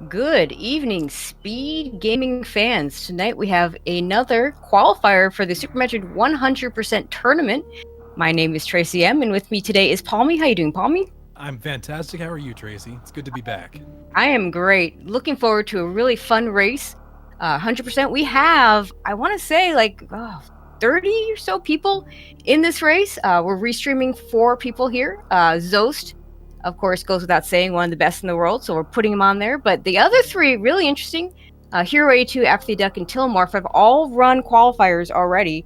Good evening, Speed Gaming fans. Tonight we have another qualifier for the Super Metroid 100% tournament. My name is Tracy M, and with me today is Palmy. How you doing, Palmy? I'm fantastic. How are you, Tracy? It's good to be back. I am great. Looking forward to a really fun race. 100%. We have, I want to say, 30 or so people in this race. We're restreaming 4 people here. Zoast, of course, goes without saying, one of the best in the world, so we're putting him on there. But the other 3, really interesting. Hero A2, apathyduck, and Tilimorph have all run qualifiers already.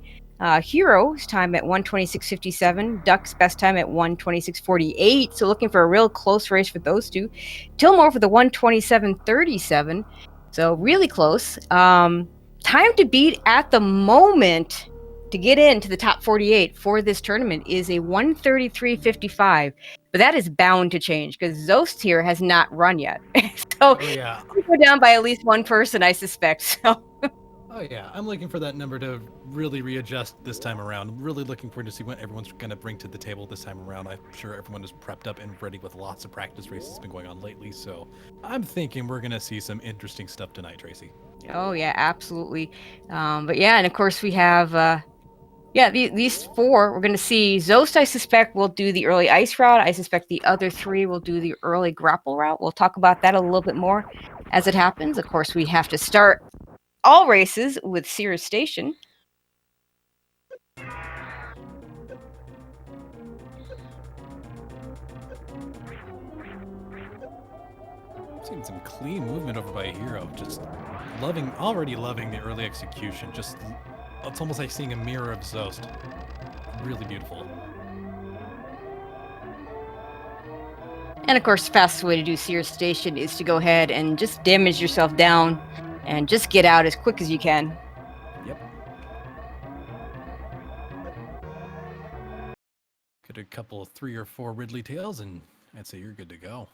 Hero's time at 1:26.57, Duck's best time at 1:26.48. So looking for a real close race for those two. Tilimorph with a 1:27.37. So really close. Time to beat at the moment to get into the top 48 for this tournament is a 1:33.55. But that is bound to change because Zoast here has not run yet. So yeah. we go down by at least one person, I suspect. So. Oh yeah, I'm looking for that number to really readjust this time around. Really looking forward to see what everyone's going to bring to the table this time around. I'm sure everyone is prepped up and ready with lots of practice races that's been going on lately. So I'm thinking we're going to see some interesting stuff tonight, Tracy. Oh yeah, absolutely. But yeah, and of course we have these 4. We're going to see Zoast, I suspect, will do the early ice route. I suspect the other 3 will do the early grapple route. We'll talk about that a little bit more as it happens. Of course, we have to start all races with Cirrus Station. Seeing some clean movement over by Hero. Just already loving the early execution. Just, it's almost like seeing a mirror of Zoast. Really beautiful. And of course, the fastest way to do Cirrus Station is to go ahead and just damage yourself down and just get out as quick as you can. Yep. Get a couple of 3 or 4 Ridley tails, and I'd say you're good to go.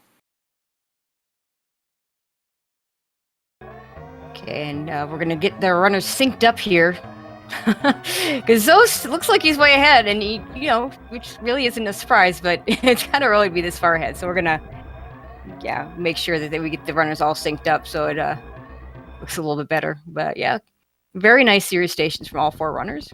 Okay, and we're gonna get the runners synced up here. Because Zoast looks like he's way ahead, and he, which really isn't a surprise, but it's kind of early to be this far ahead. So we're gonna, make sure that we get the runners all synced up so it looks a little bit better. But yeah, very nice Cirrus stations from all 4 runners.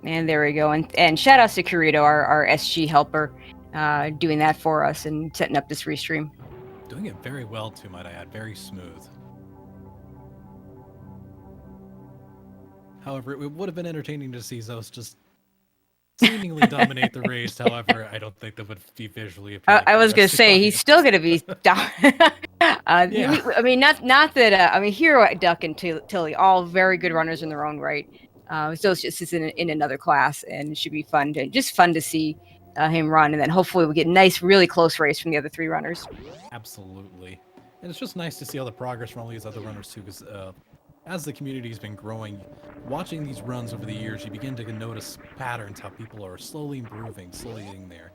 And there we go. And shout out to Kurito, our SG helper, doing that for us and setting up this restream. Doing it very well too, might I add. Very smooth. However, it would have been entertaining to see Zoast just seemingly dominate the race. However, I don't think that would be visually appealing. I was going to say, he's still going to be Yeah. I mean, not that, Hero, Duck, and Tilly, all very good runners in their own right. So it's just in another class, and it should be fun to see him run, and then hopefully we get a nice, really close race from the other 3 runners. Absolutely. And it's just nice to see all the progress from all these other runners too, because as the community's been growing, watching these runs over the years, you begin to notice patterns, how people are slowly improving, slowly getting there.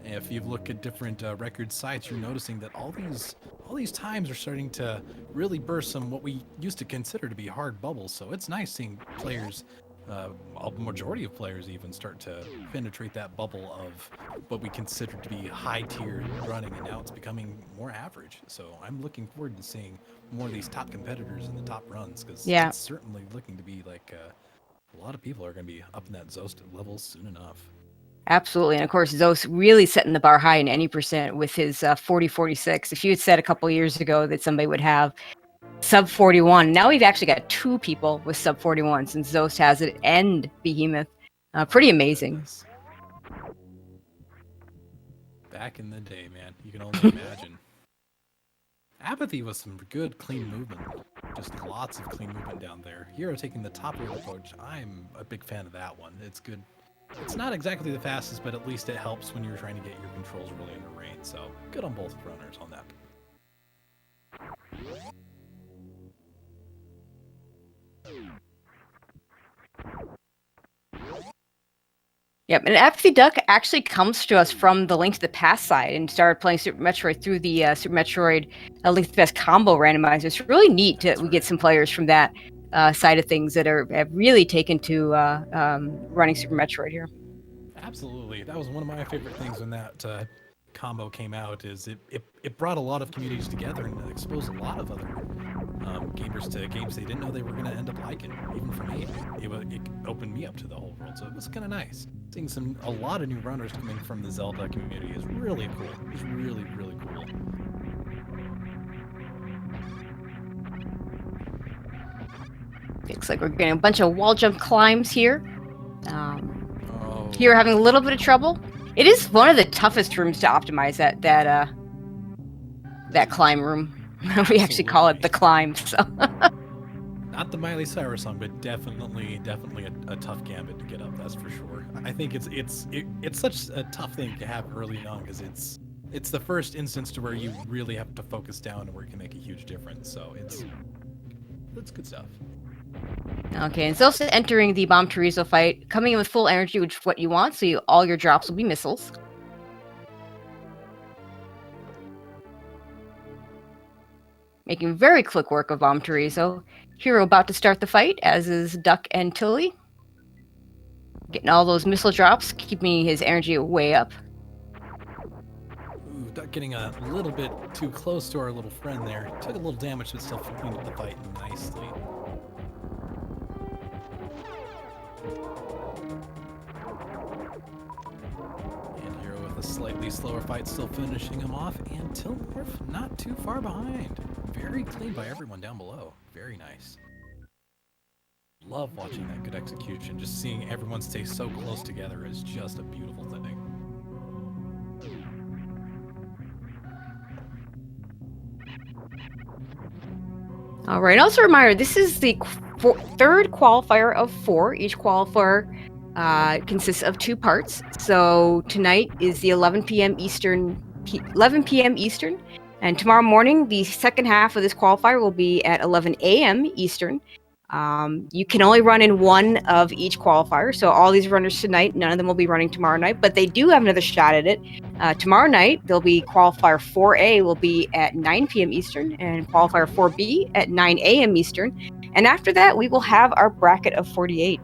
And if you look at different record sites, you're noticing that all these times are starting to really burst some what we used to consider to be hard bubbles. So it's nice seeing players, a majority of players even, start to penetrate that bubble of what we considered to be high-tier running, and now it's becoming more average. So I'm looking forward to seeing more of these top competitors in the top runs, because it's certainly looking to be like a lot of people are going to be up in that Zoast level soon enough. Absolutely. And of course, Zoast really setting the bar high in any percent with his 40-46. If you had said a couple years ago that somebody would have sub 41, now we've actually got 2 people with sub 41 since Zoast has it and Behemoth. Pretty amazing. Back in the day, man, you can only imagine. Apathy was some good, clean movement. Just lots of clean movement down there. Hero taking the top road approach. I'm a big fan of that one. It's good. It's not exactly the fastest, but at least it helps when you're trying to get your controls really under range. So good on both runners on that. Yep, and apathyduck actually comes to us from the Link to the Past side and started playing Super Metroid through the Super Metroid Link to the Past combo randomizer. It's really neat that we get some players from that side of things that have really taken to running Super Metroid here. Absolutely, that was one of my favorite things when that combo came out. Is it brought a lot of communities together and exposed a lot of other gamers to games they didn't know they were going to end up liking. Even for me, it opened me up to the whole world, so it was kind of nice. Seeing a lot of new runners coming from the Zelda community is really cool. It's really, really cool. Looks like we're getting a bunch of wall jump climbs here. Here we're having a little bit of trouble. It is one of the toughest rooms to optimize, that climb room. We actually call it the climb. So. Not the Miley Cyrus song, but definitely a tough gambit to get up. That's for sure. I think it's such a tough thing to have early on because it's the first instance to where you really have to focus down and where it can make a huge difference. So it's good stuff. Okay, and Zoast entering the Bomb Chorizo fight, coming in with full energy, which is what you want, so all your drops will be missiles. Making very quick work of Bomb Chorizo. Hero about to start the fight, as is Duck and Tilly. Getting all those missile drops, keeping his energy way up. Ooh, Duck getting a little bit too close to our little friend there. Took a little damage, but still cleaned up the fight nicely. And Hero with a slightly slower fight, still finishing him off. And Tilimorph not too far behind. Very clean by everyone down below. Very nice. Love watching that good execution. Just seeing everyone stay so close together is just a beautiful thing. All right. Also a reminder, this is the third qualifier of 4. Each qualifier consists of 2 parts. So tonight is the 11 p.m. Eastern, and tomorrow morning, the second half of this qualifier will be at 11 a.m. Eastern. You can only run in one of each qualifier. So all these runners tonight, none of them will be running tomorrow night, but they do have another shot at it. Tomorrow night, there'll be qualifier 4A will be at 9 p.m. Eastern and qualifier 4B at 9 a.m. Eastern. And after that, we will have our bracket of 48.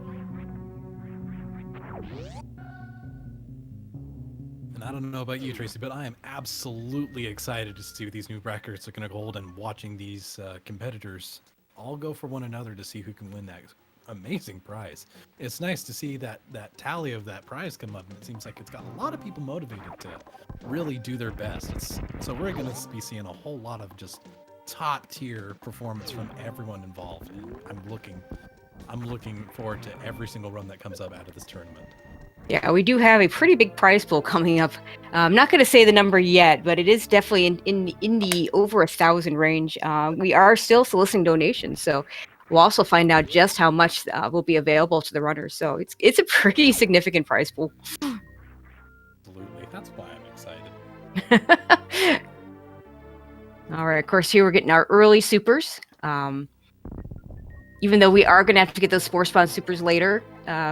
I don't know about you, Tracy, but I am absolutely excited to see what these new brackets are going to hold and watching these competitors all go for one another to see who can win that amazing prize. It's nice to see that tally of that prize come up, and it seems like it's got a lot of people motivated to really do their best. So we're going to be seeing a whole lot of just top tier performance from everyone involved, and I'm looking forward to every single run that comes up out of this tournament. Yeah, we do have a pretty big prize pool coming up. I'm not going to say the number yet, but it is definitely in the over 1,000 range. We are still soliciting donations, so we'll also find out just how much will be available to the runners. So it's a pretty significant prize pool. Absolutely, that's why I'm excited. All right, of course, here we're getting our early supers. Even though we are going to have to get those Spore Spawn supers later,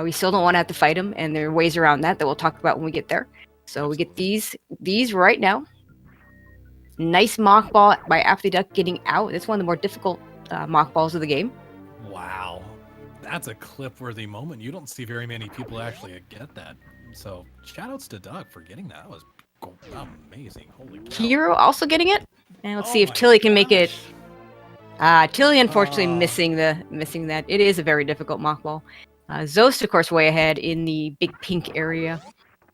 we still don't want to have to fight them, and there are ways around that we'll talk about when we get there. So Absolutely. We get these right now. Nice mock ball by apathyduck getting out. That's one of the more difficult mock balls of the game. Wow, that's a clip-worthy moment. You don't see very many people actually get that. So shout-outs to Duck for getting that. That was amazing. Holy cow. Hero also getting it, and let's see if Tilly can make it. Tilly unfortunately missing that. It is a very difficult mock ball. Zoast, of course, way ahead in the big pink area.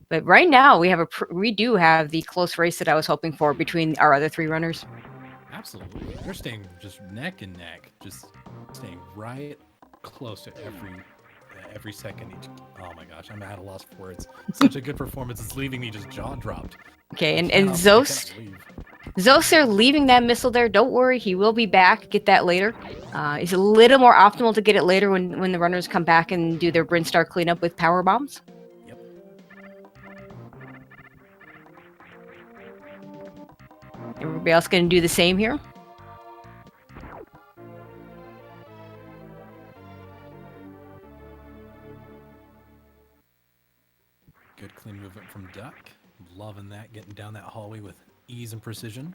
But right now, we do have the close race that I was hoping for between our other 3 runners. Absolutely. They're staying just neck and neck, just staying right close to every second each. Oh my gosh, I'm at a loss for words. Such a good performance. It's leaving me just jaw dropped. Okay, and Zoast are leaving that missile there. Don't worry, he will be back. Get that later. It's a little more optimal to get it later when the runners come back and do their Brinstar cleanup with power bombs. Yep. Everybody else going to do the same here. Good clean movement from Duck. Loving that, getting down that hallway with ease and precision.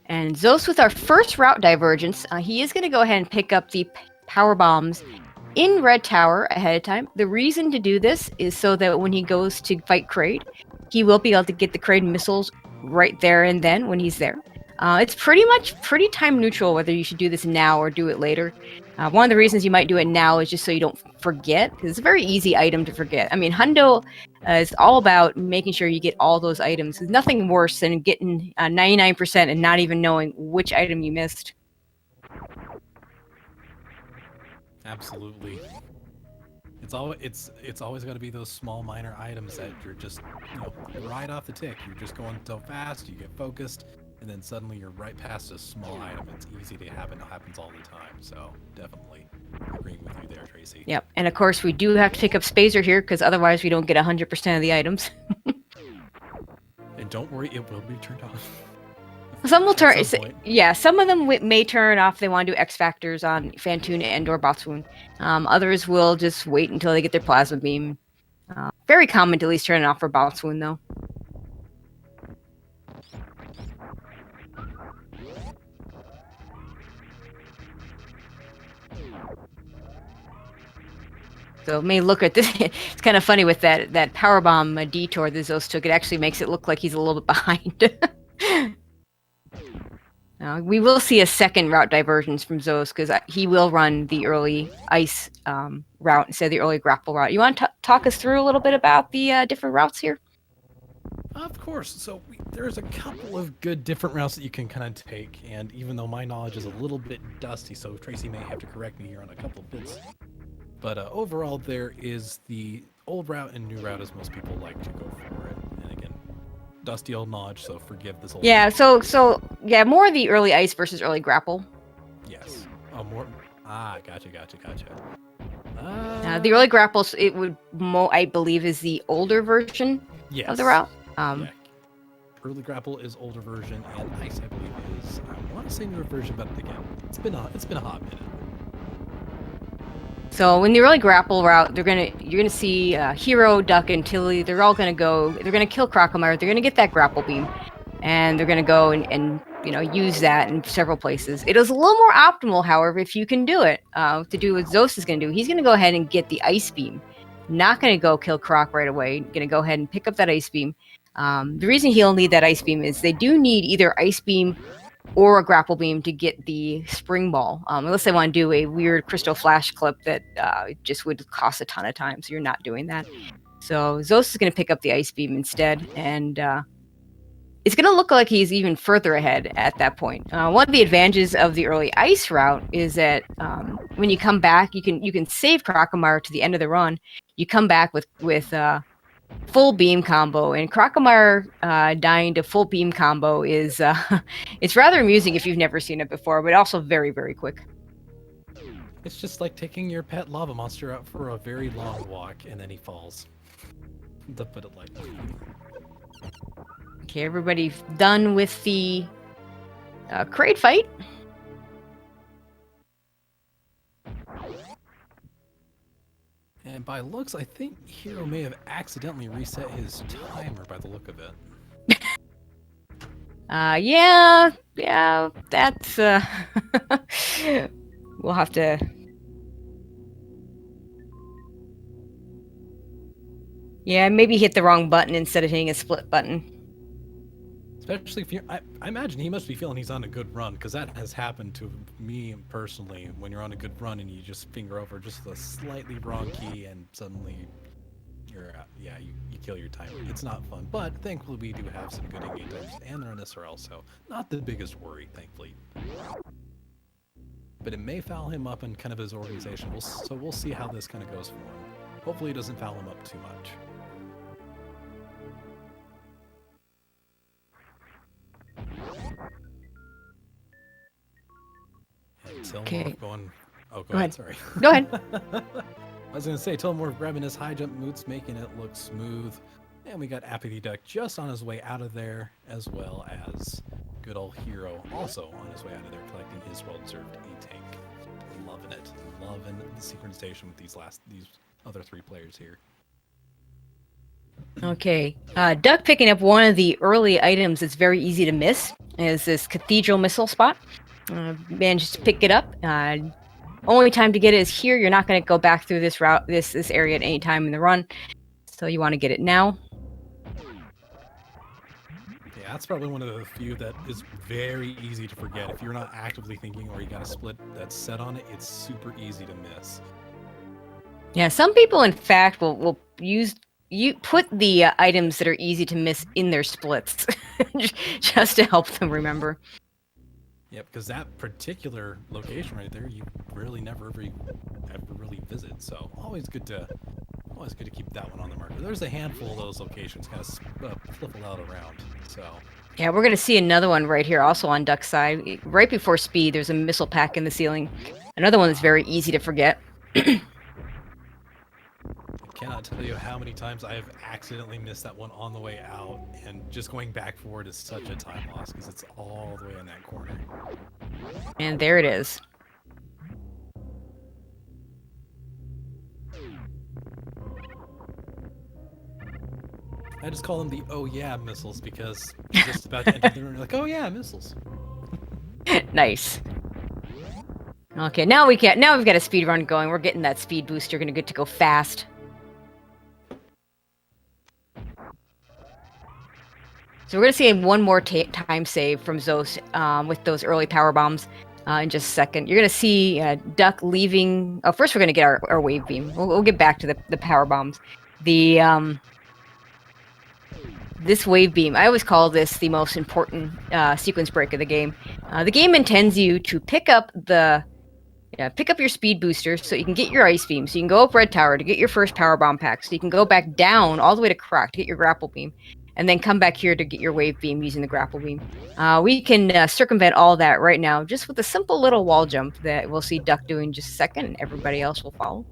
And Zoast with our first route divergence. He is going to go ahead and pick up the power bombs in Red Tower ahead of time. The reason to do this is so that when he goes to fight Kraid, he will be able to get the Kraid missiles right there and then when he's there. It's pretty time neutral whether you should do this now or do it later. One of the reasons you might do it now is just so you don't forget, because it's a very easy item to forget. I mean, Hundo is all about making sure you get all those items. There's nothing worse than getting 99% and not even knowing which item you missed. Absolutely. It's always got to be those small minor items that you're just, right off the tick. You're just going so fast, you get focused, and then suddenly you're right past a small item. It's easy to happen. It happens all the time. So definitely agreeing with you there, Tracy. Yep. And of course, we do have to pick up Spazer here because otherwise we don't get 100% of the items. And don't worry, it will be turned off. Some will turn. Yeah, some of them may turn off. They want to do X factors on Fantuna and/or Botswoon. Others will just wait until they get their plasma beam. Very common to at least turn it off for Botswoon, though. So may look at this. It's kind of funny with that powerbomb detour that Zoast took. It actually makes it look like he's a little bit behind. We will see a second route divergence from Zoast because he will run the early ice route instead of the early grapple route. You want to talk us through a little bit about the different routes here? Of course. So there's a couple of good different routes that you can kind of take, and even though my knowledge is a little bit dusty, so Tracy may have to correct me here on a couple of bits. But overall, there is the old route and new route as most people like to go for it. And again, dusty old knowledge, so forgive this old. Yeah, yeah, more the early ice versus early grapple. Yes. Oh, more. Gotcha. The early grapples, it would, I believe, is the older version of the route. Yeah. Early grapple is older version, and ice, I believe, is I want to say newer version, but again, it's been a hot minute. So in the early grapple route, you're gonna see Hero, Duck, and Tilly. They're all gonna go. They're gonna kill Crocomire. They're gonna get that grapple beam, and they're gonna go and use that in several places. It is a little more optimal, however, if you can do it. To do what Zoast is gonna do, he's gonna go ahead and get the ice beam. Not gonna go kill Croc right away. Gonna go ahead and pick up that ice beam. The reason he'll need that ice beam is they do need either ice beam or a grapple beam to get the spring ball, unless they want to do a weird crystal flash clip that just would cost a ton of time, so you're not doing that. So Zoast is going to pick up the ice beam instead, and it's going to look like he's even further ahead at that point. One of the advantages of the early ice route is that when you come back, you can save Crocomire to the end of the run. You come back with full beam combo, and Crocomire dying to full beam combo is it's rather amusing if you've never seen it before, but also very, very quick. It's just like taking your pet lava monster out for a very long walk and then he falls. To put it lightly. Okay, everybody done with the Kraid fight. And by looks, I think Hero may have accidentally reset his timer by the look of it. Yeah, that's we'll have to. Yeah, maybe hit the wrong button instead of hitting a split button. Especially if I imagine he must be feeling he's on a good run, because that has happened to me personally. When you're on a good run and you just finger over just a slightly wrong key and suddenly you're you kill your timer. It's not fun, but thankfully we do have some good in-game times, and they're on SRL, so not the biggest worry, thankfully. But it may foul him up in kind of his organization, so we'll see how this kind of goes for him. Hopefully it doesn't foul him up too much. Okay. Going. Oh, go ahead. Sorry. Go ahead. I was gonna say, Tilimorph grabbing his high jump moots, making it look smooth, and we got apathyduck just on his way out of there, as well as good old Hero also on his way out of there, collecting his well-deserved A-tank. Loving it, loving the synchronization with these other three players here. Okay, Duck picking up one of the early items that's very easy to miss is this Cathedral Missile spot. Managed to pick it up. Only time to get it is here. You're not going to go back through this route, this area at any time in the run. So you want to get it now. Yeah, that's probably one of the few that is very easy to forget. If you're not actively thinking or you got a split that's set on it, it's super easy to miss. Yeah, some people, in fact, will put the items that are easy to miss in their splits just to help them remember. Yeah, because that particular location right there, you really never ever really visit. So always good to keep that one on the marker. There's a handful of those locations kind of flipping out around. So yeah, we're gonna see another one right here, also on Duck's side. Right before Speed, there's a missile pack in the ceiling. Another one that's very easy to forget. I cannot tell you how many times I have accidentally missed that one on the way out, and just going back forward is such a time loss because it's all the way in that corner. And there it is. I just call them the "oh yeah" missiles because you're just about to enter the room, you're like, "oh yeah, missiles." Nice. Okay, now we've got a speed run going. We're getting that speed boost. You're gonna get to go fast. So we're gonna see one more time save from Zoast with those early power bombs in just a second. You're gonna see Duck leaving. Oh, first we're gonna get our wave beam. We'll get back to the power bombs. This wave beam, I always call this the most important sequence break of the game. The game intends you to pick up your speed booster so you can get your ice beam. So you can go up Red Tower to get your first power bomb pack. So you can go back down all the way to Croc to get your grapple beam, and then come back here to get your wave beam using the grapple beam. We can circumvent all that right now just with a simple little wall jump that we'll see Duck doing in just a second, and everybody else will follow.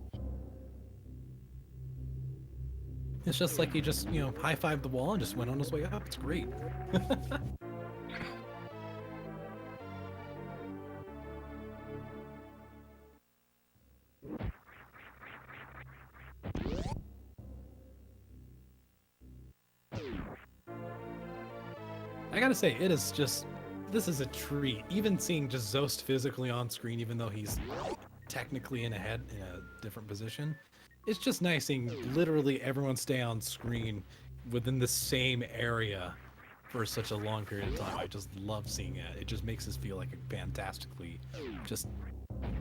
It's just like he just, high-fived the wall and just went on his way up. It's great. I gotta say, this is a treat. Even seeing just Zoast physically on screen, even though he's technically in a different position, it's just nice seeing literally everyone stay on screen within the same area for such a long period of time. I just love seeing it. It just makes us feel like a fantastically, just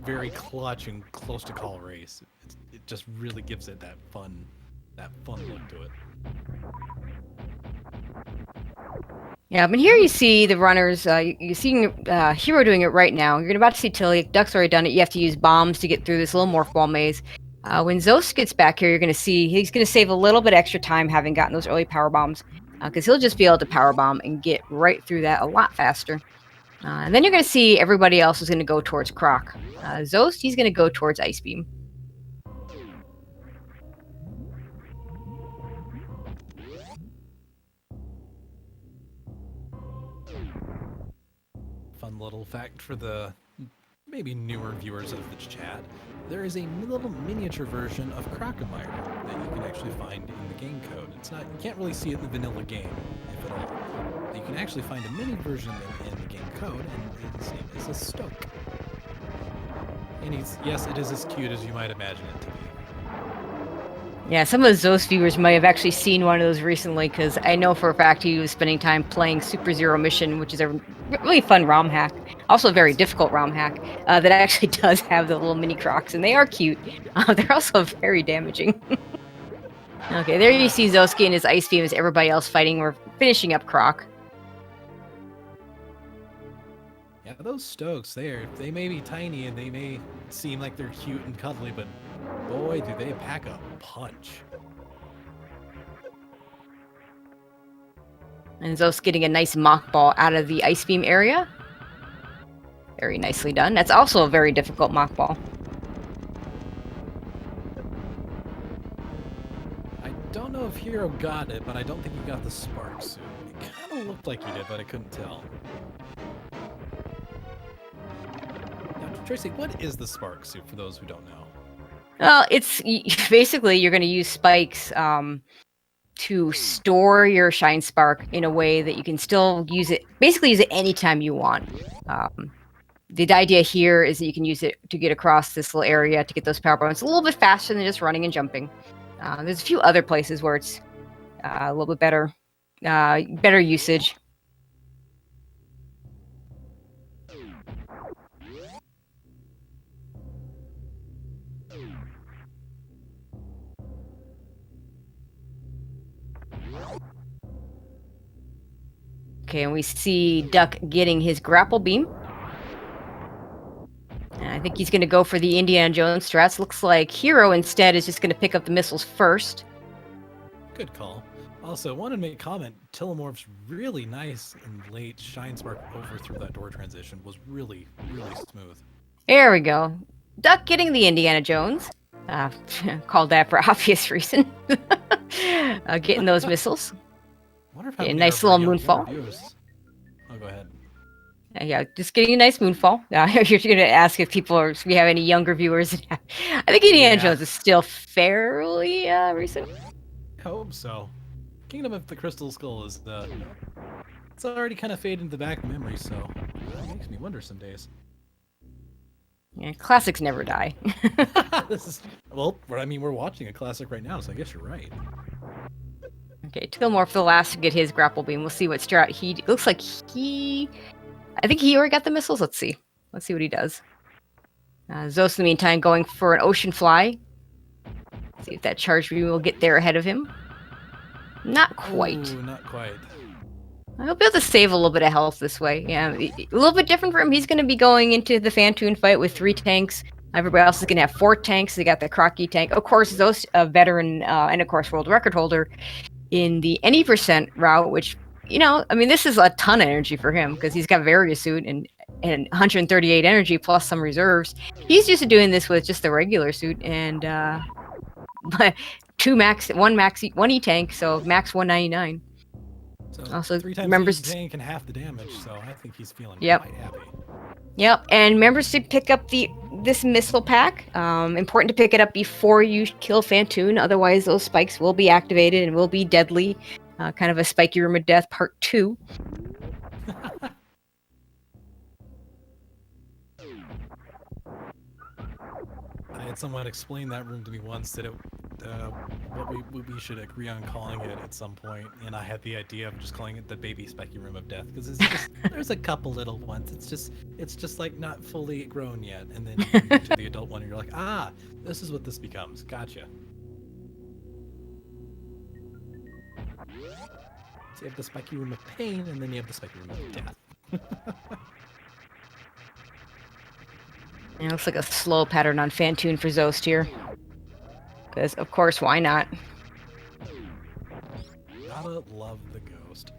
very clutch and close to call race. It just really gives it that fun look to it. Yeah, but here you see the runners. You're seeing Hero doing it right now. You're about to see Tilly. Duck's already done it. You have to use bombs to get through this little morph ball maze. When Zoast gets back here, you're going to see he's going to save a little bit extra time having gotten those early power bombs, because he'll just be able to power bomb and get right through that a lot faster. And then you're going to see everybody else is going to go towards Croc. Zoast, he's going to go towards Ice Beam. Fun little fact for the maybe newer viewers of the chat. There is a little miniature version of Crocomire that you can actually find in the game code. You can't really see it in the vanilla game, if at all. But you can actually find a mini version in the game code, and his name is a Stoke. And yes, it is as cute as you might imagine it to be. Yeah, some of those viewers might have actually seen one of those recently, because I know for a fact he was spending time playing Super Zero Mission, which is a really fun ROM hack. Also a very difficult ROM hack that actually does have the little mini Crocs, and they are cute. They're also very damaging. Okay, there you see Zoski and his Ice Beam as everybody else fighting. We're finishing up Croc. Yeah, those Stokes, they may be tiny and they may seem like they're cute and cuddly, but boy, do they pack a punch. And Zo's getting a nice mock ball out of the Ice Beam area. Very nicely done. That's also a very difficult mock ball. I don't know if Hero got it, but I don't think he got the spark suit. It kind of looked like he did, but I couldn't tell. Now, Tracy, what is the spark suit for those who don't know? Well, it's basically you're going to use spikes to store your shine spark in a way that you can still use it. Basically, use it anytime you want. The idea here is that you can use it to get across this little area to get those power bones a little bit faster than just running and jumping. There's a few other places where it's a little bit better usage. Okay, and we see Duck getting his grapple beam. And I think he's going to go for the Indiana Jones strats. Looks like Hero instead is just going to pick up the missiles first. Good call. Also, wanted to make a comment. Tilimorph's really nice and late shine spark over through that door transition was really, really smooth. There we go. Duck getting the Indiana Jones. Called that for obvious reason. Getting those missiles. Wonder if Nice little moonfall. Oh, go ahead. Yeah, just getting a nice moonfall. You're going to ask if we have any younger viewers. I think Indiana Jones is still fairly recent. I hope so. Kingdom of the Crystal Skull is it's already kind of faded into the back of memory, so it makes me wonder some days. Yeah, classics never die. We're watching a classic right now, so I guess you're right. Okay, Tilimorph the last to get his grapple beam. We'll see what strat looks like I think he already got the missiles. Let's see what he does. Zoast, in the meantime, going for an ocean fly. See if that charge beam will get there ahead of him. Not quite. Ooh, not quite. I'll be able to save a little bit of health this way. Yeah, a little bit different for him. He's going to be going into the Phantoon fight with 3 tanks. Everybody else is going to have 4 tanks. They got the Crocky tank. Of course, Zoast, a veteran and, of course, world record holder in the any percent route, which, this is a ton of energy for him because he's got Various Suit and 138 energy plus some reserves. He's used to doing this with just the regular suit and 1 E tank, so max 199. So also, 3 times members tank and half the damage, so I think he's feeling quite happy. Yep, and remembers to pick up this missile pack. Important to pick it up before you kill Phantoon, otherwise those spikes will be activated and will be deadly. Kind of a spiky room of death part 2. I had someone explain that room to me once that what we should agree on calling it at some point, and I had the idea of just calling it the baby spiky room of death because there's a couple little ones. It's just like not fully grown yet, and then you get to the adult one and you're like, this is what this becomes. Gotcha. So you have the spiky room of pain, and then you have the spiky room of death. It looks like a slow pattern on Phantoon for Zoast here. Because, of course, why not? Gotta love the ghost.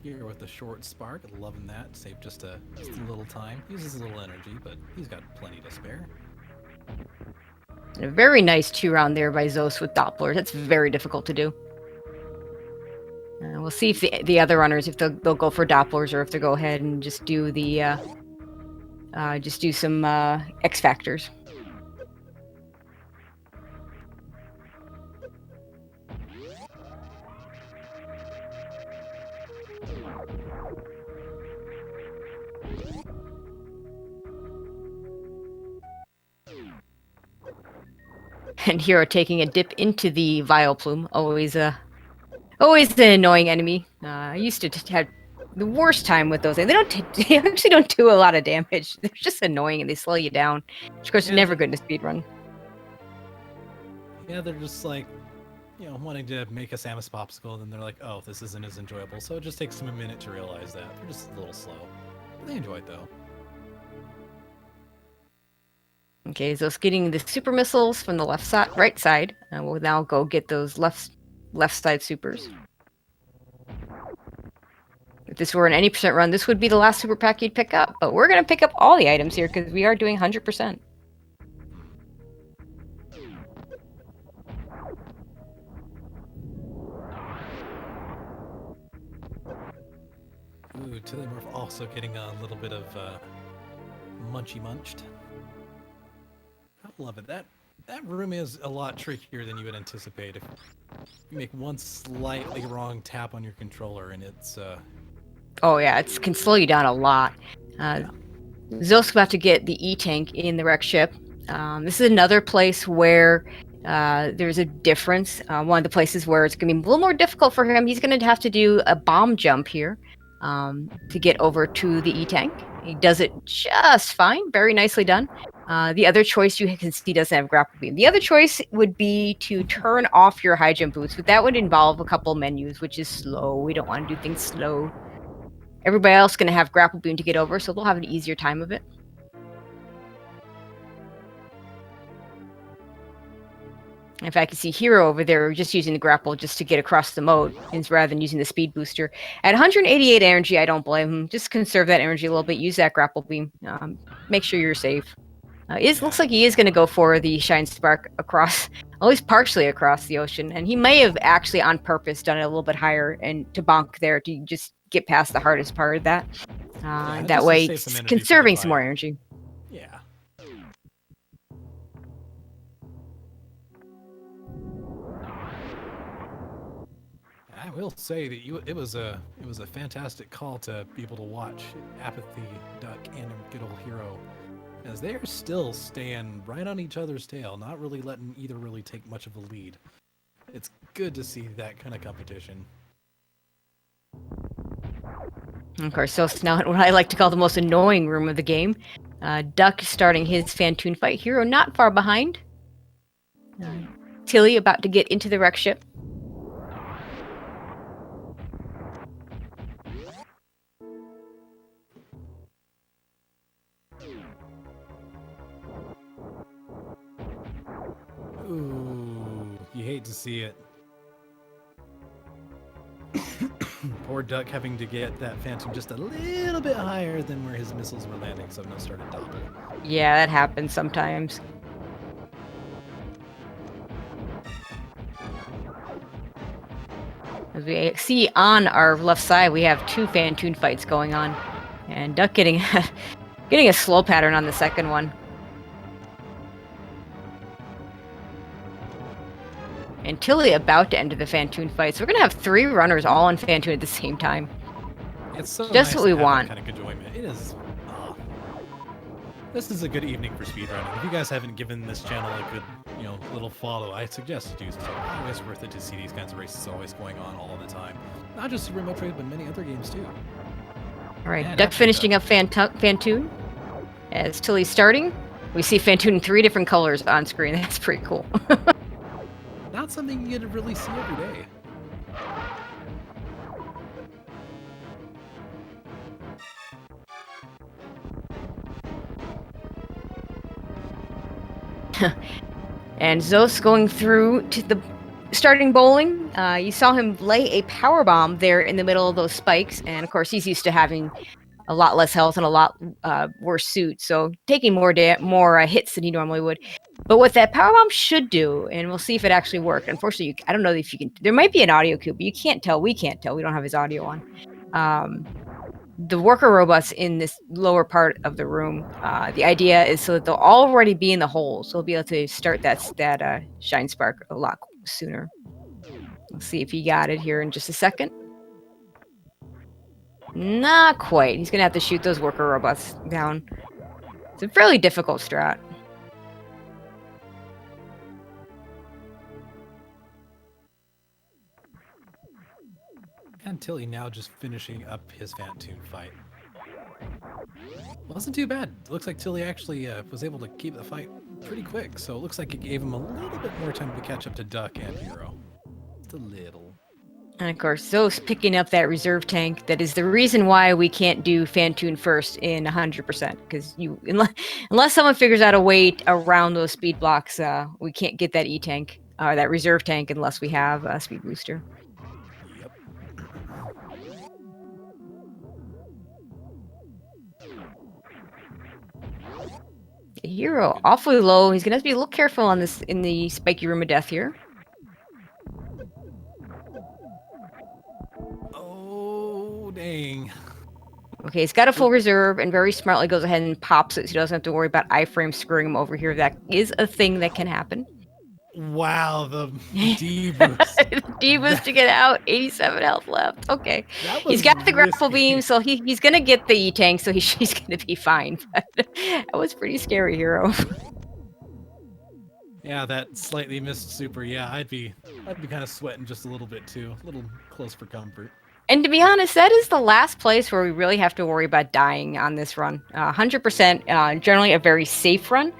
Here with the short spark, loving that. Save just a little time. Uses a little energy, but he's got plenty to spare. And a very nice 2-round there by Zoast with Doppler. That's very difficult to do. We'll see if the other runners, if they'll go for Dopplers or if they'll go ahead and just do some X Factors. And Hero taking a dip into the Vile Plume, always an annoying enemy. I used to have the worst time with those. They actually don't do a lot of damage. They're just annoying and they slow you down. Which, of course, never good in a speedrun. Yeah, they're just like, wanting to make a Samus popsicle, and then they're like, oh, this isn't as enjoyable. So it just takes them a minute to realize that. They're just a little slow. They enjoy it, though. Okay, so it's getting the super missiles from the right side. And we'll now go get those left side supers. If this were an any percent run, this would be the last super pack you'd pick up. But we're going to pick up all the items here because we are doing 100%. Ooh, Tilimorph also getting a little bit of munched. I love it. That room is a lot trickier than you would anticipate. If you make one slightly wrong tap on your controller and it's Oh yeah, it can slow you down a lot. Yeah. Zoast's about to get the E-tank in the wreck ship. This is another place where there's a difference. One of the places where it's going to be a little more difficult for him, he's going to have to do a bomb jump here to get over to the E-tank. He does it just fine, very nicely done. The other choice, you can see, he doesn't have grapple beam. The other choice would be to turn off your high jump boots, but that would involve a couple menus, which is slow. We don't want to do things slow. Everybody else is going to have grapple beam to get over, so they'll have an easier time of it. In fact, you see Hero over there just using the grapple just to get across the moat rather than using the speed booster. At 188 energy, I don't blame him. Just conserve that energy a little bit. Use that grapple beam. Make sure you're safe. Looks like he is going to go for the Shine Spark across, at least partially across the ocean. And he may have actually on purpose done it a little bit higher and to bonk there to just get past the hardest part of that. That way, it's conserving some more energy. Yeah. I will say that it was a fantastic call to be able to watch apathyduck and good old Hero, as they're still staying right on each other's tail, not really letting either really take much of a lead. It's good to see that kind of competition. Of course, so it's now what I like to call the most annoying room of the game. Duck starting his Fantoon fight. Hero not far behind. Tilly about to get into the wreck ship. Ooh, you hate to see it. Poor Duck having to get that Phantom just a little bit higher than where his missiles were landing, so no started double. Yeah, that happens sometimes. As we see on our left side, we have two Fantoon fights going on, and Duck getting a slow pattern on the second one. And Tilly about to enter the Fantoon fight, so we're gonna have 3 runners all in Fantoon at the same time. It's so just nice what we to have want. That kind of enjoyment. It is. This is a good evening for speedrunning. If you guys haven't given this channel a good, little follow, I suggest you do so. It's always worth it to see these kinds of races always going on all the time. Not just Super Metroid, but many other games too. All right, Duck finishing up Fantoon. As Tilly's starting, we see Fantoon in 3 different colors on screen. That's pretty cool. Not something you get to really see every day. And Zoast going through to the starting bowling. You saw him lay a power bomb there in the middle of those spikes, and of course he's used to having a lot less health and a lot worse suit, so taking more hits than he normally would. But what that power bomb should do, and we'll see if it actually worked. Unfortunately, I don't know if you can. There might be an audio cue, but you can't tell. We can't tell. We don't have his audio on. The worker robots in this lower part of the room, the idea is so that they'll already be in the hole, so they'll be able to start that Shine Spark a lot sooner. Let's see if he got it here in just a second. Not quite. He's going to have to shoot those worker robots down. It's a fairly difficult strat. And Tilly now just finishing up his Fantoon fight. Wasn't too bad. Looks like Tilly actually was able to keep the fight pretty quick, so it looks like it gave him a little bit more time to catch up to Duck and Hero. Just a little. And of course, Zoast picking up that reserve tank. That is the reason why we can't do Fantoon first in 100%, because unless someone figures out a way around those speed blocks, we can't get that E-tank, or that reserve tank, unless we have a speed booster. Yep. Hero awfully low. He's gonna have to be a little careful on this in the spiky room of death here. Oh, dang. Okay, he's got a full reserve and very smartly goes ahead and pops it so he doesn't have to worry about iframe screwing him over here. That is a thing that can happen. Wow, the D boost. D-boost to get out, 87 health left. Okay. That He's was got the grapple risky. beam, so he's going to get the E-tank, so he's going to be fine. But that was pretty scary, Hero. Yeah, that slightly missed super. Yeah, I'd be kind of sweating just a little bit too. A little close for comfort. And to be honest, that is the last place where we really have to worry about dying on this run. 100%, generally a very safe run.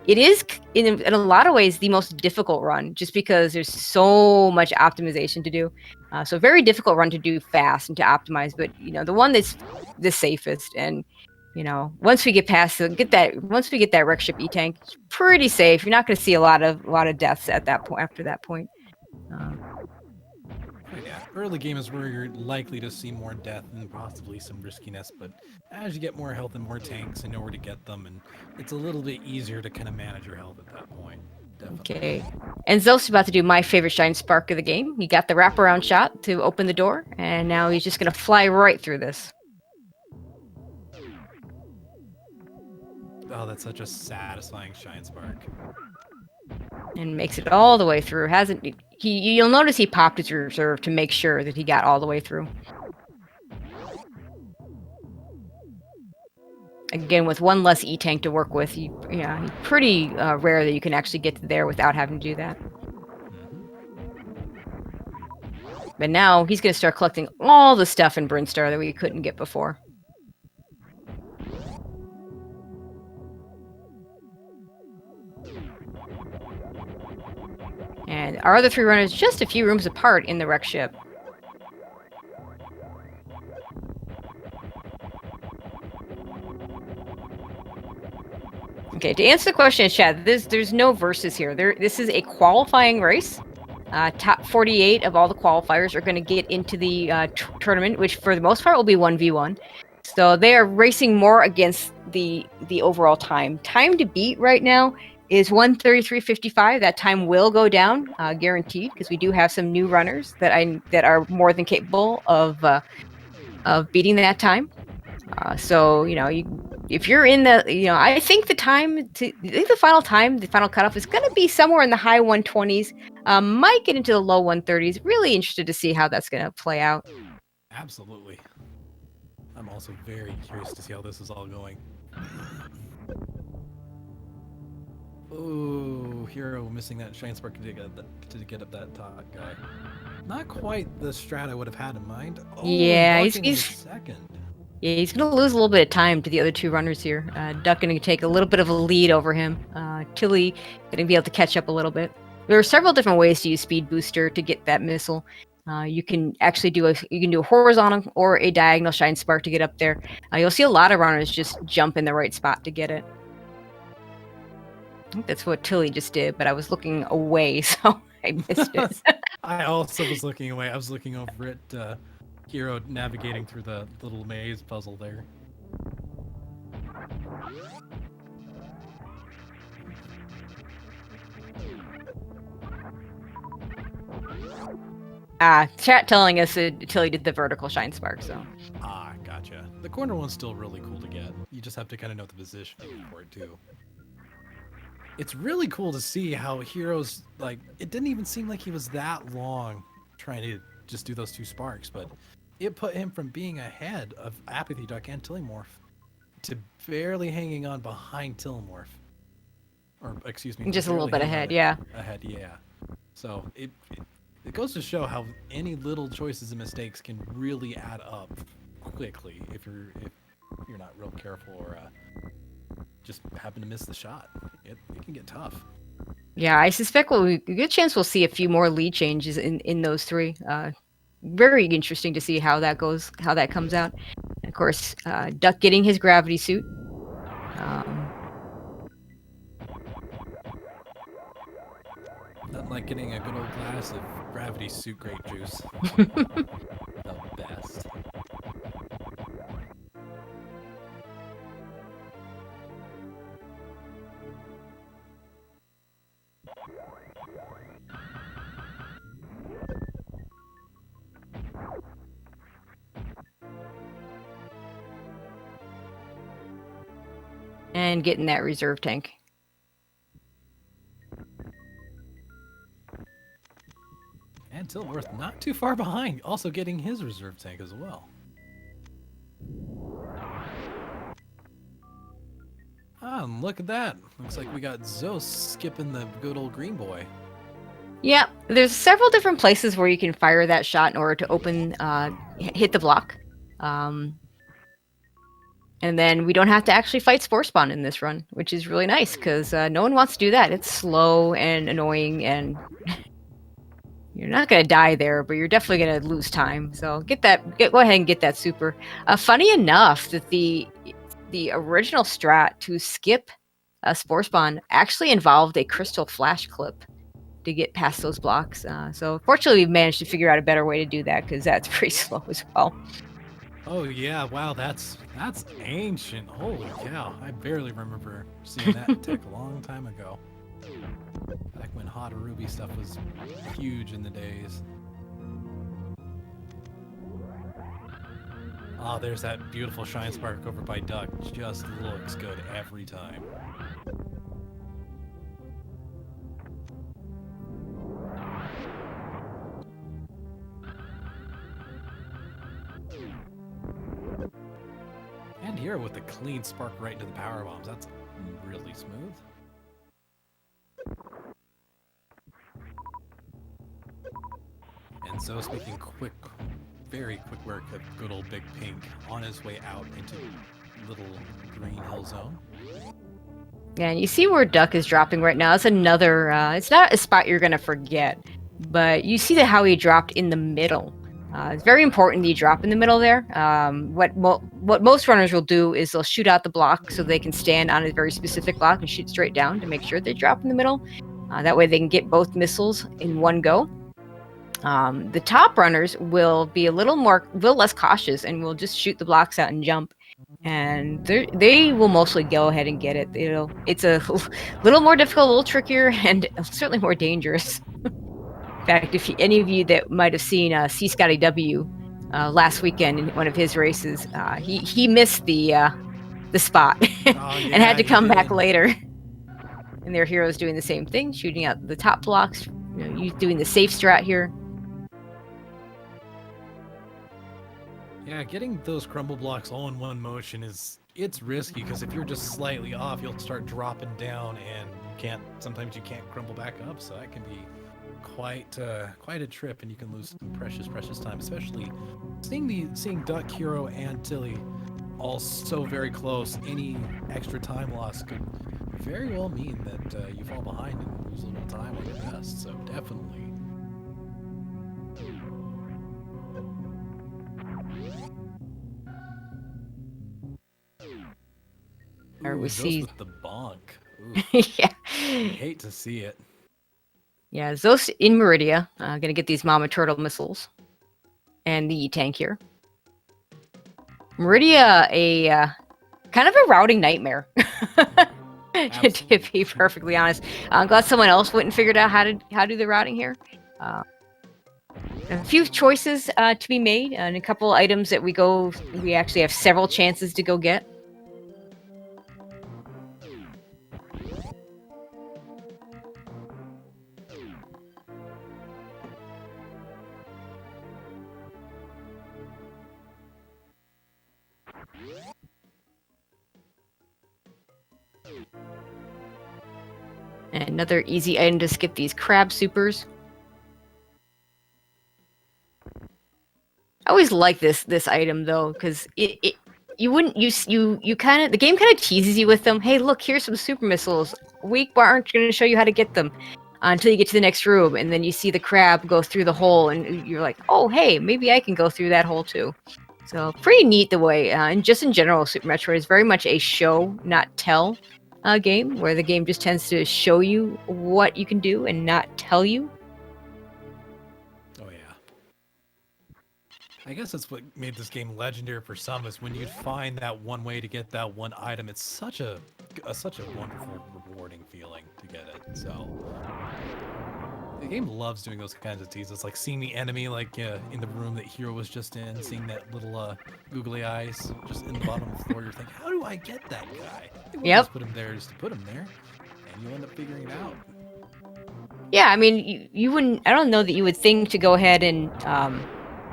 It is, in a lot of ways, the most difficult run, just because there's so much optimization to do. So very difficult run to do fast and to optimize, but the one that's the safest. And once we get past once we get that wreck ship E-tank, it's pretty safe. You're not going to see a lot of deaths at that point. After that point. Yeah, early game is where you're likely to see more death and possibly some riskiness, but as you get more health and more tanks and know where to get them, and it's a little bit easier to kind of manage your health at that point. Definitely. Okay. And Zoast is about to do my favorite shine spark of the game. He got the wraparound shot to open the door, and now he's just going to fly right through this. Oh, that's such a satisfying shine spark. And makes it all the way through. You'll notice he popped his reserve to make sure that he got all the way through. Again, with one less E-tank to work with, pretty rare that you can actually get there without having to do that. But now he's going to start collecting all the stuff in Brinstar that we couldn't get before. And our other three runners just a few rooms apart in the wreck ship. Okay, to answer the question in chat, there's no versus here. This is a qualifying race. Top 48 of all the qualifiers are going to get into the tournament, which for the most part will be 1v1. So they are racing more against the overall time. Time to beat right now is 1:33:55. That time will go down, guaranteed, because we do have some new runners that are more than capable of beating that time. So if you're in the, I think the final time, the final cutoff is going to be somewhere in the high 120s. Might get into the low 130s. Really interested to see how that's going to play out. Absolutely. I'm also very curious to see how this is all going. Ooh, Hero missing that shine spark to get up that top guy. Not quite the strat I would have had in mind. Oh, yeah, he's second. Yeah, he's going to lose a little bit of time to the other two runners here. Duck going to take a little bit of a lead over him. Tilly going to be able to catch up a little bit. There are several different ways to use Speed Booster to get that missile. You can actually do a horizontal or a diagonal shine spark to get up there. You'll see a lot of runners just jump in the right spot to get it. I think that's what Tilly just did, but I was looking away, so I missed it. I also was looking away. I was looking over at Hero navigating through the little maze puzzle there. Chat telling us that Tilly did the vertical shine spark, so. Gotcha. The corner one's still really cool to get. You just have to kind of know the positioning for it too. It's really cool to see how Hero's, it didn't even seem like he was that long trying to just do those two sparks, but it put him from being ahead of apathyduck and Tilimorph to barely hanging on behind Tilimorph. Or, excuse me. Just a little bit ahead, yeah. Ahead, yeah. So it goes to show how any little choices and mistakes can really add up quickly if you're not real careful or just happen to miss the shot. It can get tough. Yeah, I suspect a good chance we'll see a few more lead changes in those three. Very interesting to see how that goes, how that comes out. And of course, Duck getting his gravity suit. Nothing like getting a good old glass of gravity suit grape juice. The best. And getting that reserve tank. And Tilimorph not too far behind, also getting his reserve tank as well. Ah, and look at that. Looks like we got Zoast skipping the good old green boy. Yeah, there's several different places where you can fire that shot in order to open, hit the block. And then we don't have to actually fight Spore Spawn in this run, which is really nice because no one wants to do that. It's slow and annoying, and you're not going to die there, but you're definitely going to lose time. So go ahead and get that super. Funny enough that the original strat to skip Spore Spawn actually involved a crystal flash clip to get past those blocks. So fortunately, we've managed to figure out a better way to do that because that's pretty slow as well. Oh yeah, wow, that's ancient. Holy cow, I barely remember seeing that tech a long time ago. Back when Hot Ruby stuff was huge in the days. Oh, there's that beautiful Shine Spark over by Duck. Just looks good every time. And here with the clean spark right into the power bombs. That's really smooth. And so speaking very quick work of good old Big Pink on his way out into little green hill zone. Yeah, and you see where Duck is dropping right now. It's another, it's not a spot you're going to forget, but you see how he dropped in the middle. It's very important that you drop in the middle there. What most runners will do is they'll shoot out the block so they can stand on a very specific block and shoot straight down to make sure they drop in the middle. That way they can get both missiles in one go. The top runners will be a little less cautious and will just shoot the blocks out and jump. And they will mostly go ahead and get it. It's a little more difficult, a little trickier, and certainly more dangerous. In fact, if any of you that might have seen C. Scotty W. Last weekend in one of his races, he missed the spot and had to come back later. And their heroes doing the same thing, shooting out the top blocks. You doing the safe strat here. Yeah, getting those crumble blocks all in one motion it's risky because if you're just slightly off, you'll start dropping down and sometimes you can't crumble back up. So that can be quite a trip, and you can lose some precious time, especially seeing Duck, Hero, and Tilly all so very close. Any extra time loss could very well mean that you fall behind and lose a little time on your best. So definitely. Or we see with the bonk. Yeah, I hate to see it. Yeah, Zoast in Meridia, gonna get these Mama Turtle missiles, and the tank here. Meridia, a kind of a routing nightmare, to be perfectly honest. I'm glad someone else went and figured out how to do the routing here. A few choices to be made, and a couple items that we actually have several chances to go get. And another easy item to skip these crab supers. I always like this item though, because the game kind of teases you with them. Hey, look, here's some super missiles. We aren't going to show you how to get them until you get to the next room, and then you see the crab go through the hole, and you're like, oh, hey, maybe I can go through that hole too. So pretty neat the way, and just in general, Super Metroid is very much a show, not tell game, where the game just tends to show you what you can do and not tell you. Oh yeah. I guess that's what made this game legendary for some, is when you find that one way to get that one item. It's such a wonderful, rewarding feeling to get it. So the game loves doing those kinds of teases, like seeing the enemy like in the room that Hero was just in, seeing that little googly eyes just in the bottom of the floor. You're thinking, how do I get that guy? They won't just put him there just to put him there, and you end up figuring it out. Yeah, I mean, you wouldn't. I don't know that you would think to go ahead and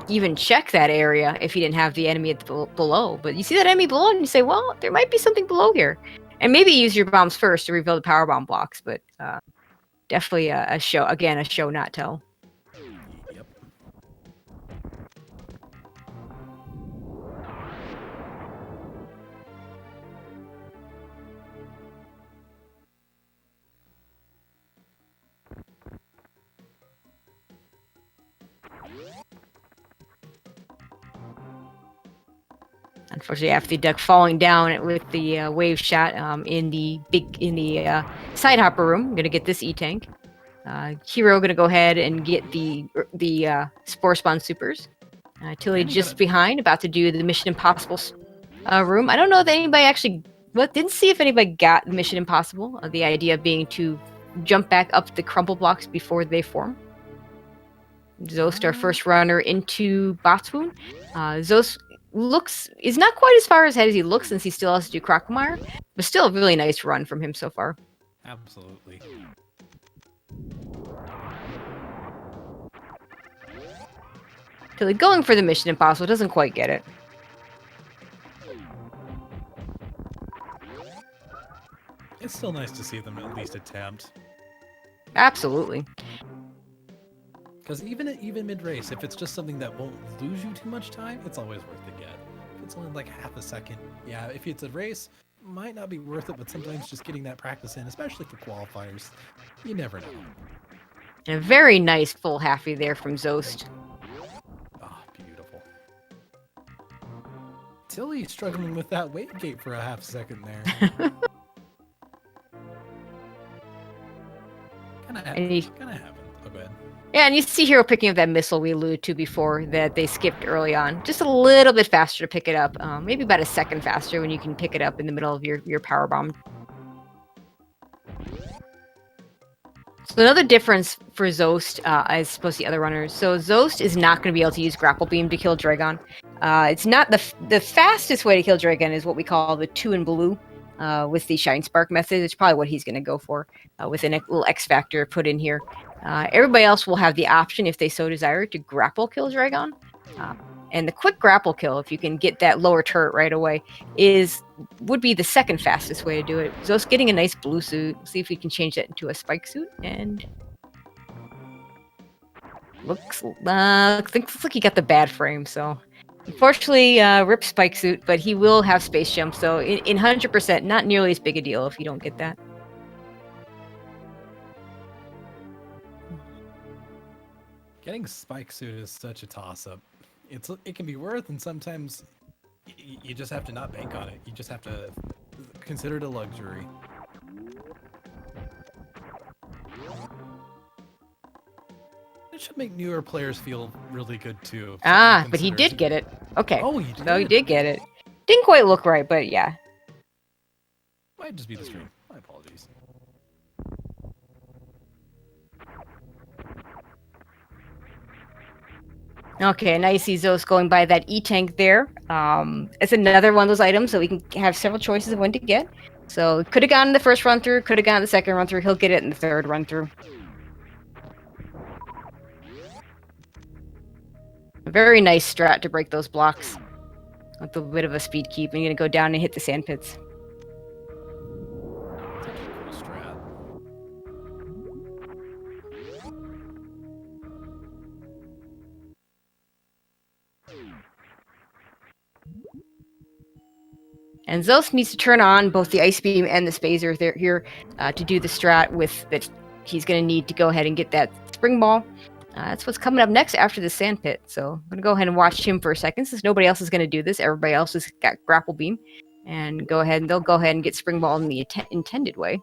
even check that area if you didn't have the enemy at below. But you see that enemy below, and you say, well, there might be something below here. And maybe use your bombs first to reveal the power bomb blocks. But definitely a show. Again, a show not tell. Yep. Unfortunately, apathyduck falling down with the wave shot in the side hopper room. I'm gonna get this E-tank. Hero gonna go ahead and get the spore spawn supers. Tilly just behind, about to do the Mission Impossible room. I don't know that anybody actually. Well, didn't see if anybody got the Mission Impossible. The idea being to jump back up the crumple blocks before they form. Zoast, our first runner into Botswoon. Zoast is not quite as far ahead as he looks, since he still has to do Crocomire, but still a really nice run from him so far. Absolutely. Tilly going for the Mission Impossible, doesn't quite get it. It's still nice to see them at least attempt. Absolutely. Because even mid-race, if it's just something that won't lose you too much time, it's always worth the get. If it's only like half a second, yeah, if it's a race, might not be worth it, but sometimes just getting that practice in, especially for qualifiers, you never know. And a very nice full halfie there from Zoast. Ah, beautiful. Tilly struggling with that wave gate for a half second there. Kind of happened. Oh, go ahead. Yeah, and you see Hero picking up that missile we alluded to before that they skipped early on. Just a little bit faster to pick it up. Maybe about a second faster when you can pick it up in the middle of your power bomb. So another difference for Zoast as opposed to the other runners. So Zoast is not going to be able to use Grapple Beam to kill Dragon. It's not the fastest way to kill Dragon is what we call the 2 in blue with the Shine Spark method. It's probably what he's going to go for with a little X factor put in here. Everybody else will have the option, if they so desire, to grapple kill Dragon. And the quick grapple kill, if you can get that lower turret right away, would be the second fastest way to do it. Zoast getting a nice blue suit. See if we can change that into a spike suit. And looks like he got the bad frame. So unfortunately, rip spike suit, but he will have space jump. So in 100%, not nearly as big a deal if you don't get that. Getting spike suit is such a toss-up. It can be worth, and sometimes you just have to not bank on it. You just have to consider it a luxury. It should make newer players feel really good too. But he did get it. Okay. Oh, he did. No, he did get it. Didn't quite look right, but yeah. Might just be the stream. My apologies. Okay, now you see Zoast going by that E-tank there. It's another one of those items, so we can have several choices of when to get. So could have gone in the first run through, could have gone in the second run through. He'll get it in the third run through. A very nice strat to break those blocks with a bit of a speed keep. And you're gonna go down and hit the sand pits. And Zoast needs to turn on both the Ice Beam and the Spazer here to do the strat with that. He's going to need to go ahead and get that Spring Ball. That's what's coming up next after the Sand Pit. So I'm going to go ahead and watch him for a second, since nobody else is going to do this. Everybody else has got Grapple Beam. And they'll go ahead and get Spring Ball in the intended way.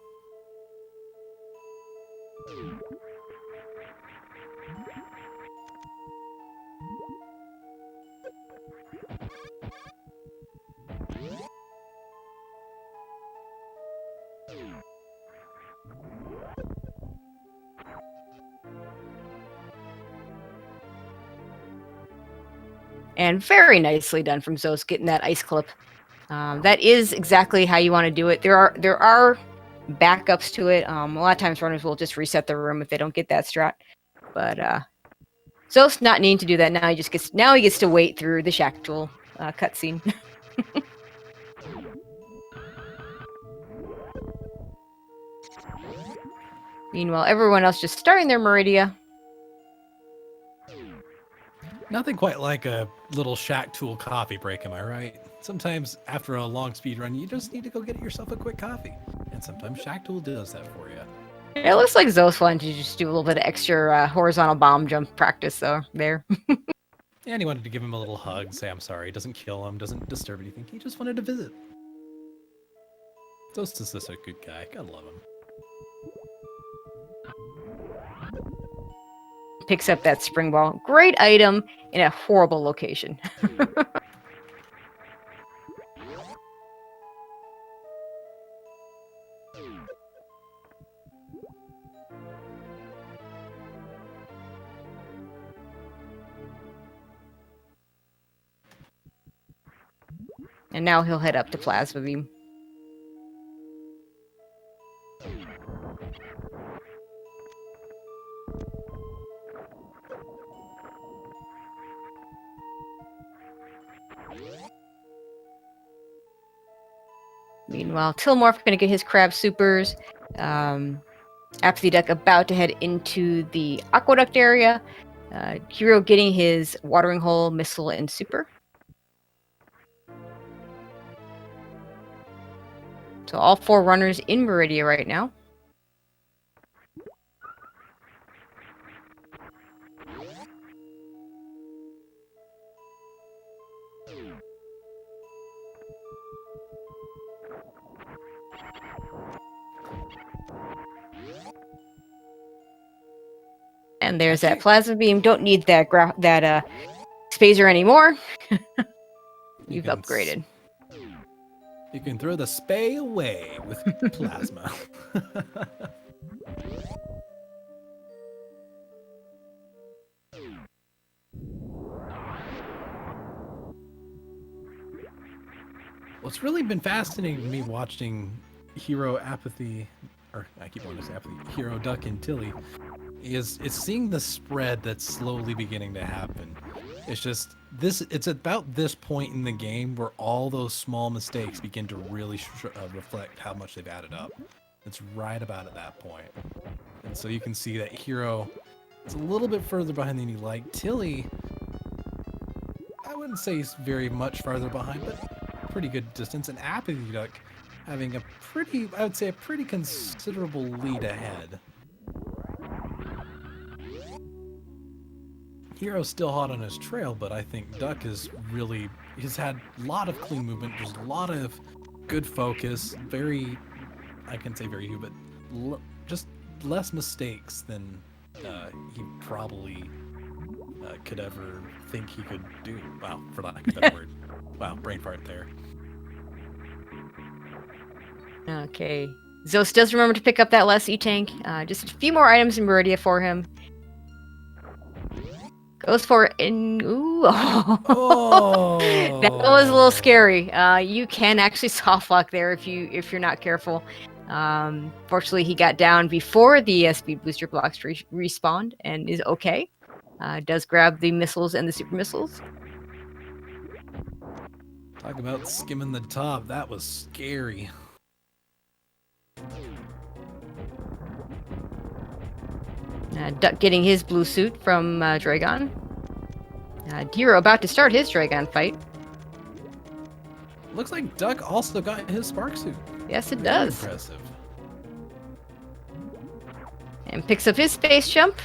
And very nicely done from Zoast getting that ice clip. That is exactly how you want to do it. There are backups to it. A lot of times runners will just reset the room if they don't get that strat. But Zoast not needing to do that now. He gets to wait through the Shacktool cutscene. Meanwhile, everyone else just starting their Meridia. Nothing quite like a little Shacktool coffee break, am I right? Sometimes after a long speed run, you just need to go get yourself a quick coffee. And sometimes Shacktool does that for you. It looks like Zoast wanted to just do a little bit of extra horizontal bomb jump practice though there. And he wanted to give him a little hug, say I'm sorry, doesn't kill him, doesn't disturb anything. He just wanted to visit. Zoast is just a good guy. Gotta love him. Picks up that spring ball. Great item in a horrible location. And now he'll head up to Plasma Beam. Meanwhile, Tilimorph going to get his crab supers. apathyduck about to head into the aqueduct area. Hero getting his watering hole, missile, and super. So all 4 runners in Meridia right now. And there's that plasma beam. Don't need that spacer anymore. You've upgraded. You can throw the spay away with plasma. What's really been fascinating to me watching Hero Apathy, or I keep wanting to say Apathy, Hero Duck and Tilly, is seeing the spread that's slowly beginning to happen. It's just it's about this point in the game where all those small mistakes begin to really reflect how much they've added up. It's right about at that point. And so you can see that Hero is a little bit further behind than you like. Tilly, I wouldn't say he's very much farther behind, but pretty good distance. And apathyduck having a pretty, I would say a pretty considerable lead ahead. Hero's still hot on his trail, but I think Duck he's had a lot of clean movement, just a lot of good focus, I can say very good, but just less mistakes than he probably could ever think he could do. Wow, for lack of a better word. Wow, brain fart there. Okay. Zoast does remember to pick up that last E-Tank. Just a few more items in Meridia for him. Goes for it and ooh. Oh. That was a little scary. You can actually soft lock there if you're not careful. Fortunately, he got down before the speed booster blocks respawned and is okay. Does grab the missiles and the super missiles. Talk about skimming the top. That was scary. Duck getting his blue suit from Dragon. Hero about to start his Dragon fight. Looks like Duck also got his spark suit. Yes, it does. Impressive. And picks up his space jump.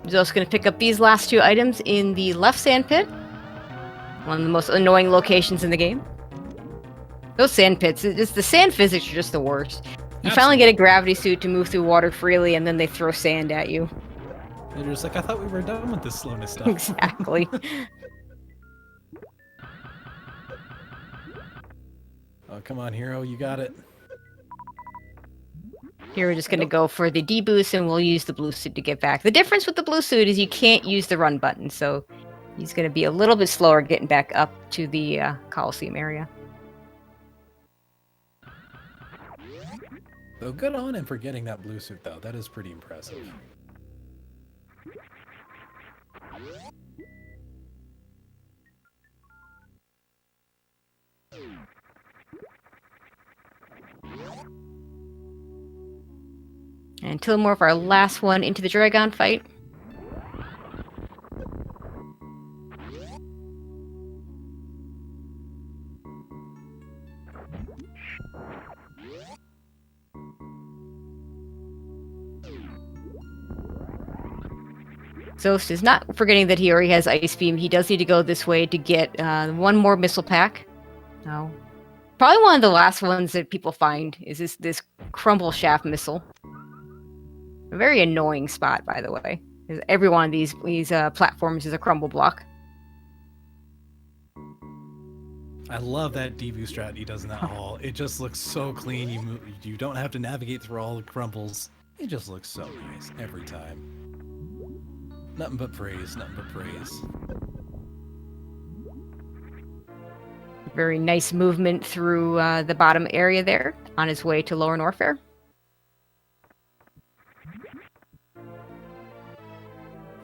He's also going to pick up these last 2 items in the left sand pit. One of the most annoying locations in the game. Those sand pits, the sand physics are just the worst. You finally get a gravity suit to move through water freely, and then they throw sand at you. They're just like, I thought we were done with this slowness stuff. Exactly. Oh, come on, Hero, you got it. Here we're just going to go for the D-boost, and we'll use the blue suit to get back. The difference with the blue suit is you can't use the run button, so he's going to be a little bit slower getting back up to the Coliseum area. So good on him for getting that blue suit, though. That is pretty impressive. And Tilimorph, our last one into the Dragon fight. Zoast is not forgetting that he already has Ice Beam. He does need to go this way to get one more missile pack. Oh. Probably one of the last ones that people find is this Crumble Shaft missile. A very annoying spot, by the way. Every one of these platforms is a crumble block. I love that debu strat he does in that hall. It just looks so clean. You don't have to navigate through all the crumbles. It just looks so nice every time. Nothing but praise, nothing but praise. Very nice movement through the bottom area there on his way to Lower Norfair.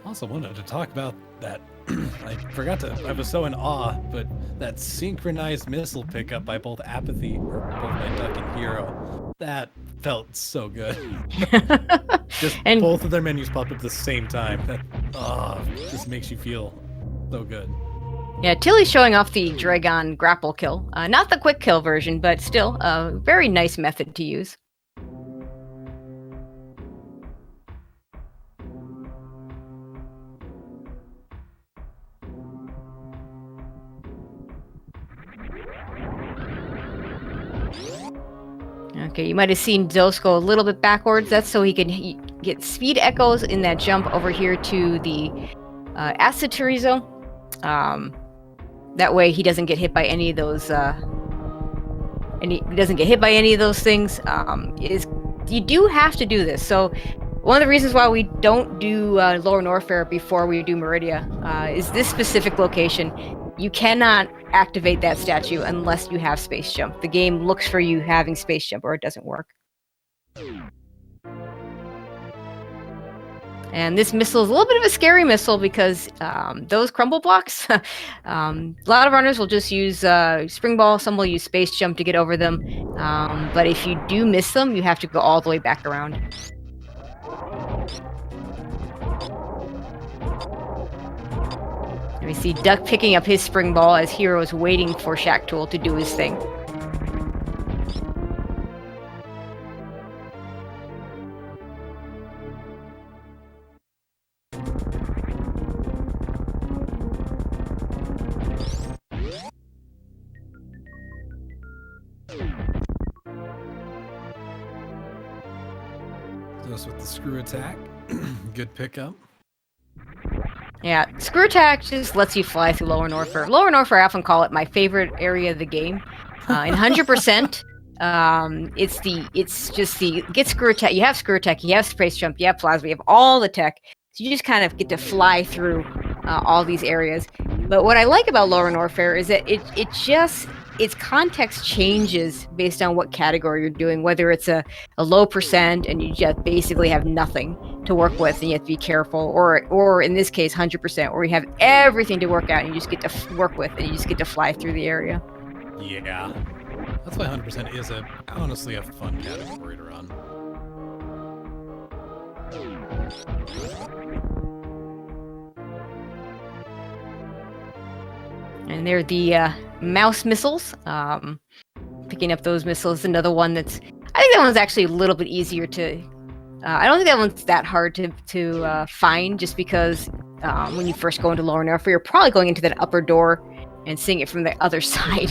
Also wanted to talk about that. I was so in awe, but that synchronized missile pickup by both Duck and Hero, that felt so good. Just and both of their menus popped up at the same time. That just makes you feel so good. Yeah, Tilly's showing off the Dragon grapple kill. Not the quick kill version, but still a very nice method to use. Okay, you might have seen Zoast go a little bit backwards. That's so he can get speed echoes in that jump over here to the Acid Chorizo. That way he doesn't get hit by any of those things. You do have to do this. So one of the reasons why we don't do Lower Norfair before we do Meridia is this specific location. You cannot activate that statue unless you have Space Jump. The game looks for you having Space Jump or it doesn't work. And this missile is a little bit of a scary missile because those crumble blocks, a lot of runners will just use Spring Ball, some will use Space Jump to get over them. But if you do miss them, you have to go all the way back around. And we see Duck picking up his Spring Ball as Hero is waiting for Shacktool to do his thing. Just with the screw attack, good pickup. Yeah, screw attack just lets you fly through Lower Norfair. Lower Norfair, I often call it my favorite area of the game. In 100%, it's just the get screw attack. You have screw attack, you have Space Jump, you have Plasma, you have all the tech. So you just kind of get to fly through all these areas. But what I like about Lower Norfair is that its context changes based on what category you're doing, whether it's a low percent and you just basically have nothing to work with and you have to be careful, or in this case 100%, where you have everything to work out and you just get to work with and you just get to fly through the area. Yeah, that's why 100% is honestly a fun category to run. And they're the mouse missiles. Picking up those missiles, another one I think that one's actually a little bit easier to. I don't think that one's that hard to find, just because when you first go into Lower Norfair, you're probably going into that upper door and seeing it from the other side.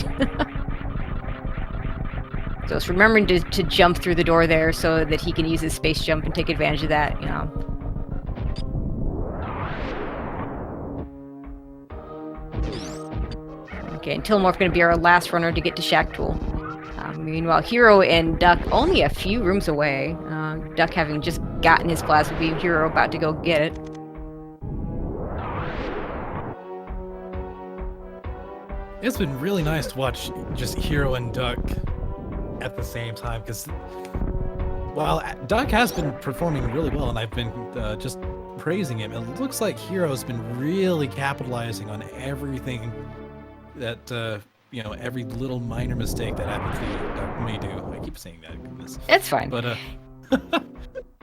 So it's remembering to jump through the door there so that he can use his Space Jump and take advantage of that. Okay, and Tilimorph going to be our last runner to get to Shacktool. Meanwhile, Hero and Duck only a few rooms away. Duck having just gotten his Plasma Beam, Hero about to go get it. It's been really nice to watch just Hero and Duck at the same time, because Well, Duck has been performing really well, and I've been just praising him. It looks like Hero's been really capitalizing on everything that every little minor mistake that apathyduck may do. I keep saying that, goodness. It's fine. But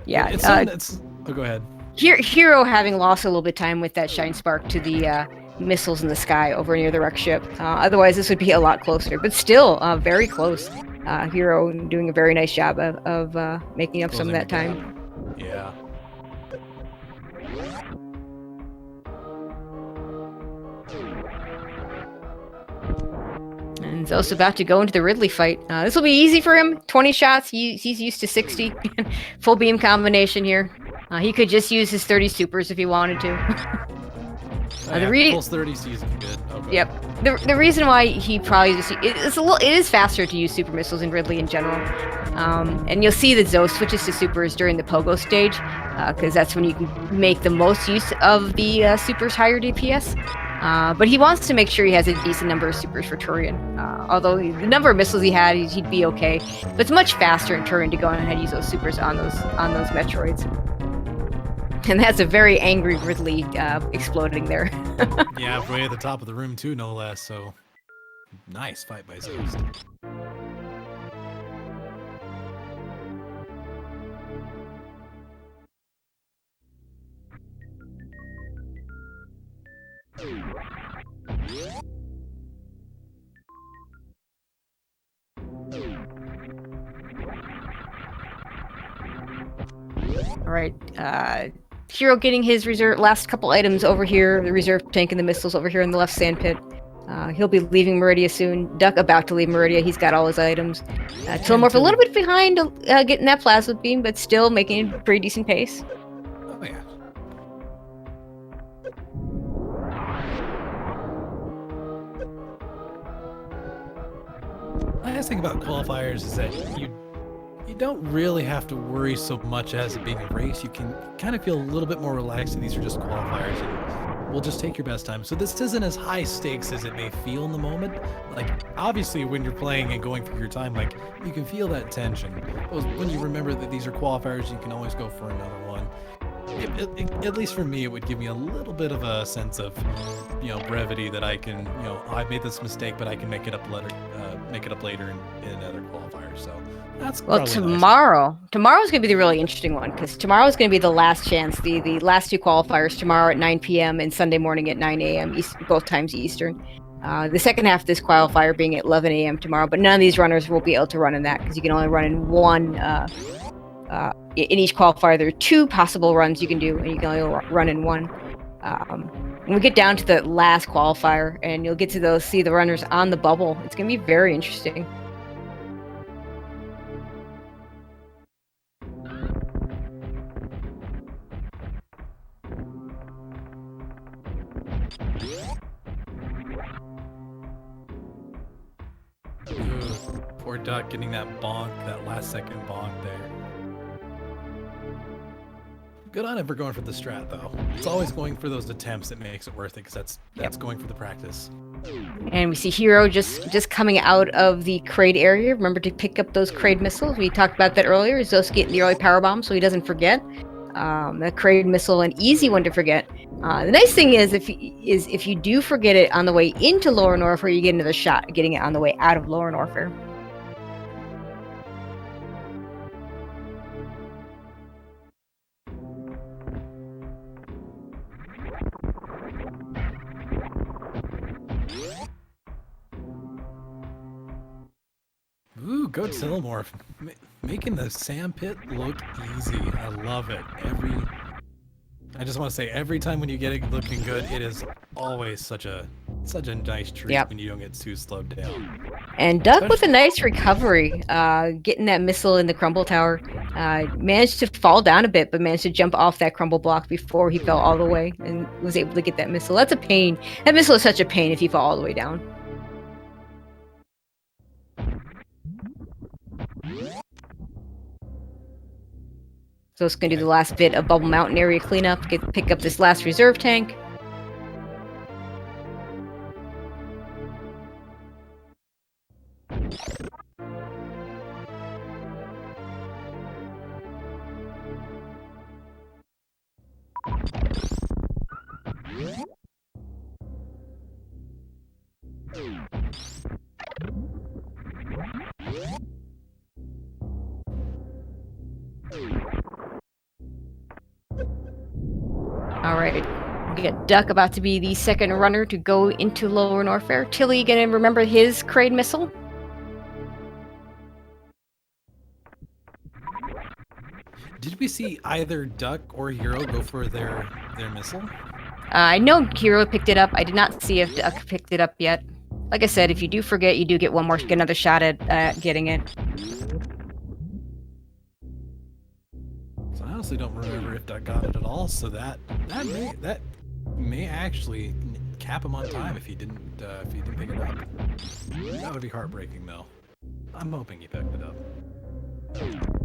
yeah, it's oh, go ahead. Hero having lost a little bit of time with that shine spark to the missiles in the sky over near the wreck ship. Otherwise, this would be a lot closer, but still very close. Hero doing a very nice job of making up some of that time. Yeah. And Zoast's about to go into the Ridley fight. This will be easy for him. 20 shots. He's used to 60. Full beam combination here. He could just use his 30 supers if he wanted to. Pulse 30 season good. Okay. Yep. The reason why he probably just it is faster to use super missiles in Ridley in general, and you'll see that Zoast switches to supers during the pogo stage, because that's when you can make the most use of the supers higher DPS. But he wants to make sure he has a decent number of supers for Turian. Although the number of missiles he had, he'd be okay. But it's much faster in Turian to go ahead and use those supers on those Metroids. And that's a very angry Ridley exploding there. Yeah, way at the top of the room too, no less. So nice fight by Zoast. All right. Hero getting his last couple items over here, the reserve tank and the missiles over here in the left sand pit. He'll be leaving Meridia soon. Duck about to leave Meridia. He's got all his items. Tilimorph a little bit behind getting that plasma beam, but still making a pretty decent pace. Oh yeah. The nice thing about qualifiers is that you don't really have to worry so much as it being a race. You can kind of feel a little bit more relaxed, and these are just qualifiers, and we'll just take your best time. So this isn't as high stakes as it may feel in the moment. Like, obviously, when you're playing and going for your time, like, you can feel that tension. But when you remember that these are qualifiers, you can always go for another one. At least for me, it would give me a little bit of a sense of, brevity that I can, I made this mistake, but I can make it up later in another qualifier. So that's tomorrow's going to be the really interesting one, because tomorrow's going to be the last chance, the last two qualifiers tomorrow at 9 p.m. and Sunday morning at 9 a.m. Both times Eastern. The second half of this qualifier being at 11 a.m. tomorrow, but none of these runners will be able to run in that because you can only run in one. In each qualifier, there are two possible runs you can do, and you can only run in one. When we get down to the last qualifier, and you'll get to see the runners on the bubble, it's going to be very interesting. Ooh, poor Duck getting that bonk, that last second bonk there. Good on him for going for the strat, though. It's always going for those attempts that makes it worth it, because that's going for the practice. And we see Hero just coming out of the Kraid area. Remember to pick up those Kraid missiles. We talked about that earlier. Zoast getting the early power bomb so he doesn't forget. The Kraid missile, an easy one to forget. The nice thing is if you do forget it on the way into Lower Norfair, you get another shot at getting it on the way out of Lower Norfair. Ooh, go Tilimorph. Making the sand pit look easy. I love it. I just want to say, every time when you get it looking good, it is always such a nice treat when you don't get too slowed down. And Duck with a nice recovery, getting that missile in the crumble tower. Managed to fall down a bit, but managed to jump off that crumble block before he fell all the way and was able to get that missile. That's a pain. That missile is such a pain if you fall all the way down. So it's going to do the last bit of Bubble Mountain area cleanup, pick up this last reserve tank. All right. We get Duck about to be the second runner to go into Lower Norfair. Tilly gonna remember his Crane missile. Did we see either Duck or Hero go for their missile? I know Hero picked it up. I did not see if Duck picked it up yet. Like I said, if you do forget, you do get another shot at getting it. So I honestly don't remember if Duck got it at all. So that may actually cap him on time if he didn't pick it up. That would be heartbreaking, though. I'm hoping he picked it up.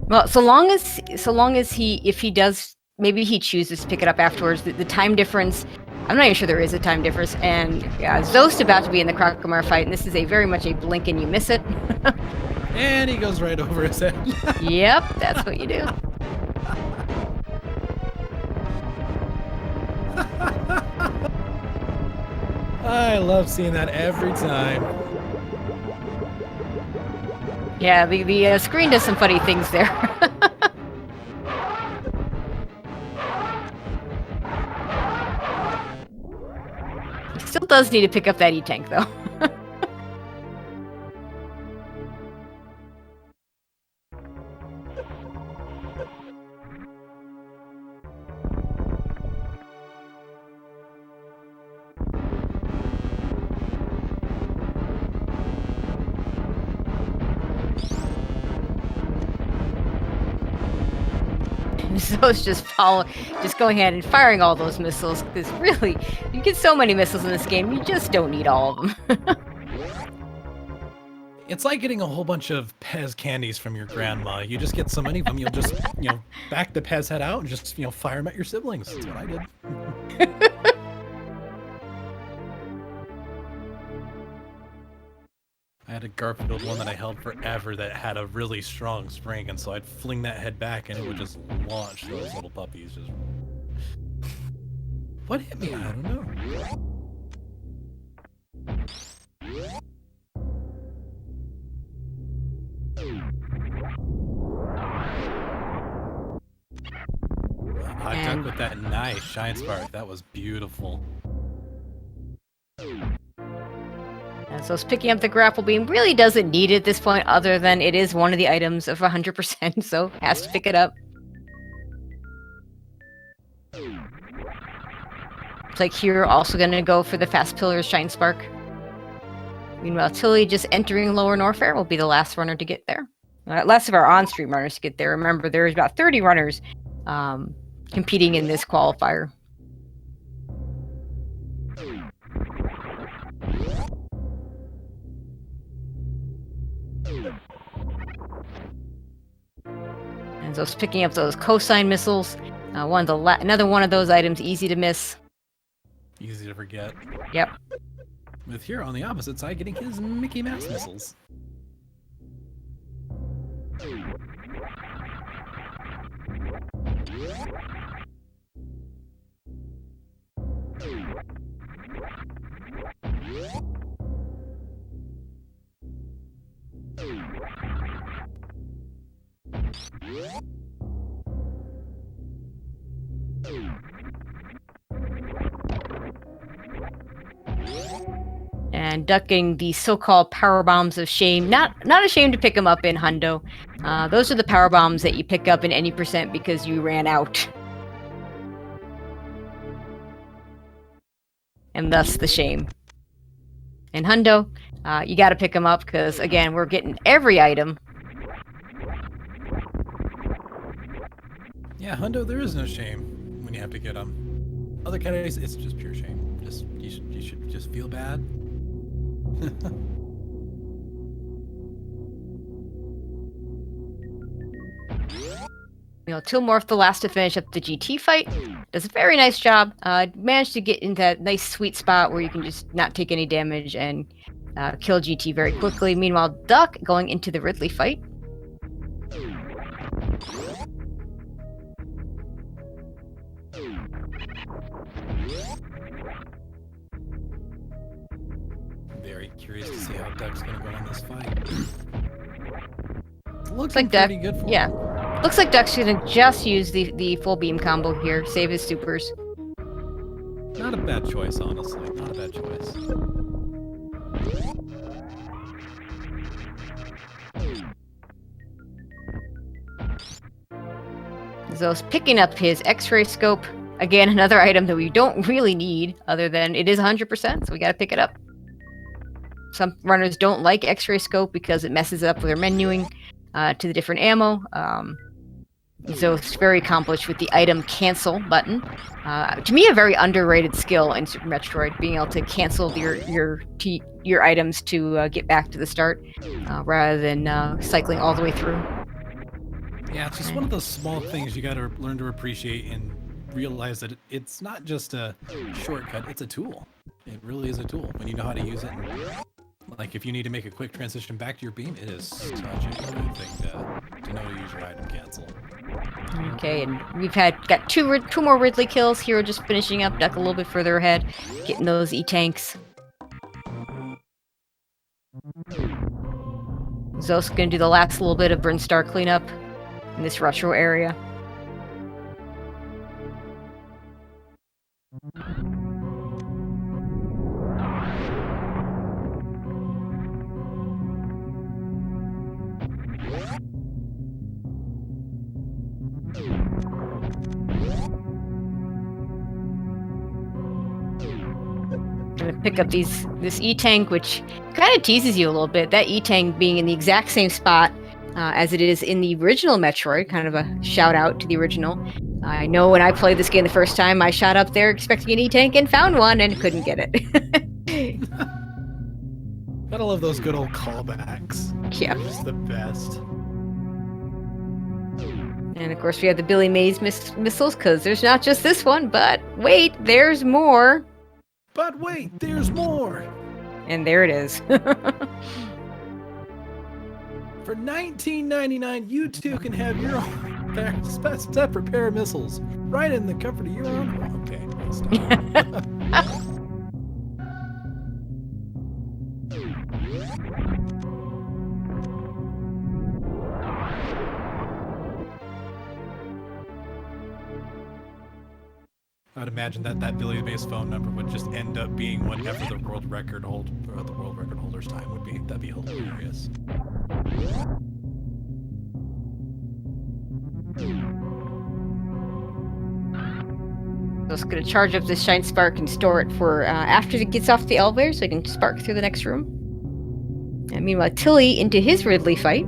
Well, so long as if he does, maybe he chooses to pick it up afterwards. The time difference, I'm not even sure there is a time difference. And yeah, Zoast about to be in the Crocomire fight, and this is very much a blink and you miss it. And he goes right over his head. Yep, that's what you do. I love seeing that every time. Yeah, the screen does some funny things there. He still does need to pick up that E-Tank, though. So it's just going ahead and firing all those missiles, because really, you get so many missiles in this game, you just don't need all of them. It's like getting a whole bunch of Pez candies from your grandma. You just get so many of them, you'll just, back the Pez head out and just, fire them at your siblings. That's what I did. I had a Garfield one that I held forever that had a really strong spring, and so I'd fling that head back and it would just launch those little puppies. Just... What hit me? I don't know. Hot Duck with that nice Shine Spark. That was beautiful. And so it's picking up the grapple beam really doesn't need it at this point, other than it is one of the items of 100%, so has to pick it up. It's like here, also going to go for the Fast Pillar's Shine Spark. Meanwhile, Tilly just entering Lower Norfair will be the last runner to get there. Last of our on-stream runners to get there. Remember, there's about 30 runners competing in this qualifier. And so it's picking up those cosine missiles. Another one of those items, easy to miss. Easy to forget. Yep. With Hero on the opposite side getting his Mickey Mouse missiles. And ducking the so-called power bombs of shame. Not ashamed to pick them up in Hundo. Those are the power bombs that you pick up in any percent because you ran out. And thus the shame. In Hundo, you got to pick them up because, again, we're getting every item. Yeah, Hundo, there is no shame when you have to get them. Other categories, it's just pure shame. You should just feel bad. Tilimorph, the last to finish up the GT fight, does a very nice job. Managed to get into that nice sweet spot where you can just not take any damage and kill GT very quickly. Meanwhile, Duck going into the Ridley fight. Very curious to see how Duck's gonna go in this fight. Looks like pretty Duck, good for yeah. him. Looks like Duck's gonna just use the full beam combo here, save his supers. Not a bad choice, honestly. Not a bad choice. Zoast picking up his X-ray scope. Again, another item that we don't really need, other than it is 100%, so we gotta pick it up. Some runners don't like X-ray scope because it messes up with their menuing to the different ammo. Zoast very accomplished with the item cancel button. To me, a very underrated skill in Super Metroid, being able to cancel your items to get back to the start, rather than cycling all the way through. Yeah, it's just one of those small things you gotta learn to appreciate and realize that it's not just a shortcut, it's a tool. It really is a tool when you know how to use it. Like, if you need to make a quick transition back to your beam, it is such a good thing to know to use your item cancel. Okay, and we've got two more Ridley kills. Hero just finishing up, Duck a little bit further ahead, getting those E-tanks. Zo's gonna do the last little bit of Brinstar cleanup in this retro area. Gonna pick up this E-tank, which kind of teases you a little bit. That E-tank being in the exact same spot as it is in the original Metroid, kind of a shout out to the original. I know when I played this game the first time, I shot up there expecting an E-tank and found one and couldn't get it. Gotta love those good old callbacks. Yeah. They're just the best. And of course we have the Billy Mays missiles, because there's not just this one, but wait, there's more. But wait, there's more! And there it is. For $19.99, you too can have your own separate pair of missiles right in the comfort of your own home. Okay, I'll stop. I'd imagine that Billy Mays phone number would just end up being whatever the world record holder's time would be. That'd be hilarious. Just gonna charge up this Shine Spark and store it for after it gets off the elevator, so it can spark through the next room. And meanwhile, Tilly into his Ridley fight.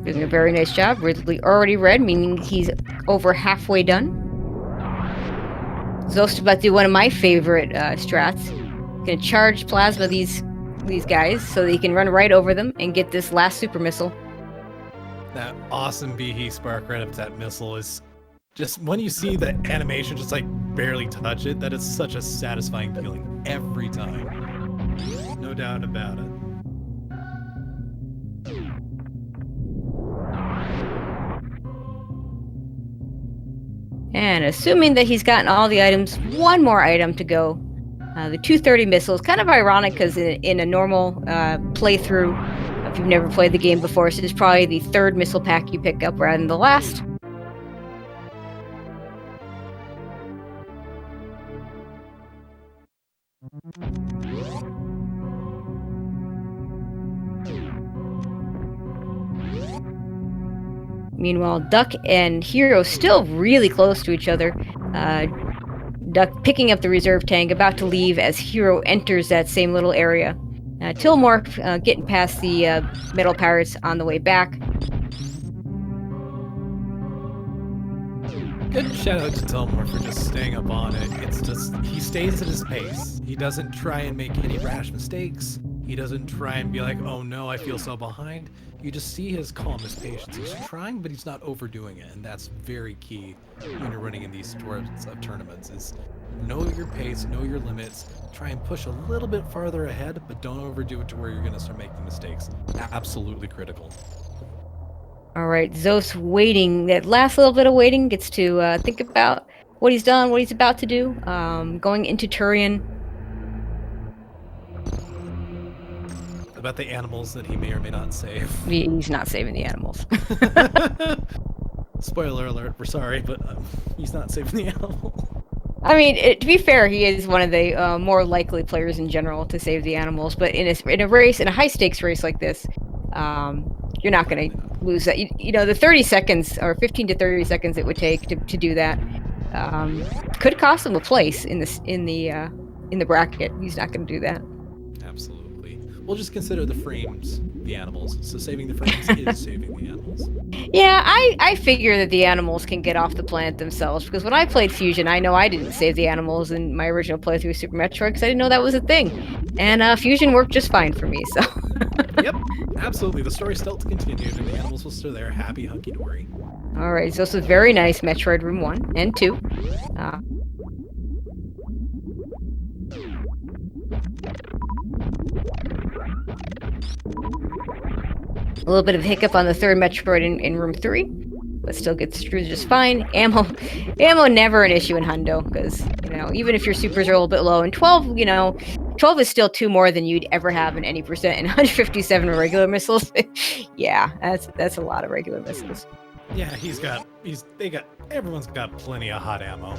Doing a very nice job. Ridley already red, meaning he's over halfway done. Zoast about to do one of my favorite strats. Gonna charge plasma these guys so that he can run right over them and get this last super missile. That awesome Behe spark right up to that missile is just, when you see the animation just like barely touch it, that is such a satisfying feeling every time. No doubt about it. And assuming that he's gotten all the items, one more item to go. The 230 missiles, kind of ironic because in a normal playthrough, if you've never played the game before, so it's probably the third missile pack you pick up rather than the last. Meanwhile, Duck and Hero still really close to each other. Duck picking up the reserve tank, about to leave as Hero enters that same little area. Tilimorph getting past the metal pirates on the way back. Good shout out to Tilimorph for just staying up on it. It's just, he stays at his pace. He doesn't try and make any rash mistakes. He doesn't try and be like, oh no, I feel so behind. You just see his calm, his patience. He's trying, but he's not overdoing it. And that's very key when you're running in these sorts of tournaments, is know your pace, know your limits, try and push a little bit farther ahead, but don't overdo it to where you're going to start making mistakes. Absolutely critical. All right, Zoast waiting. That last little bit of waiting gets to think about what he's done, what he's about to do. Going into Turian. About the animals that he may or may not save. He's not saving the animals. Spoiler alert, we're sorry, but he's not saving the animal. I mean, to be fair, he is one of the more likely players in general to save the animals. But in a race, in a high stakes race like this, you're not going to lose that. You know, the 30 seconds or 15 to 30 seconds it would take to do that could cost him a place in the bracket. He's not going to do that. Absolutely. We'll just consider the frames the animals. So saving the frames is saving the animals. Yeah, I figure that the animals can get off the planet themselves, because when I played Fusion, I know I didn't save the animals in my original playthrough of Super Metroid because I didn't know that was a thing. And Fusion worked just fine for me, so... Yep, absolutely. The story still continued, and the animals will still there, happy, hunky-dory. Alright, so this is very nice Metroid Room 1 and 2. A little bit of hiccup on the third Metroid in Room 3, but still gets through just fine. Ammo never an issue in Hundo, because, you know, even if your supers are a little bit low, and 12, you know, 12 is still 2 more than you'd ever have in any percent, and 157 regular missiles. Yeah, that's a lot of regular missiles. Yeah, everyone's got plenty of hot ammo.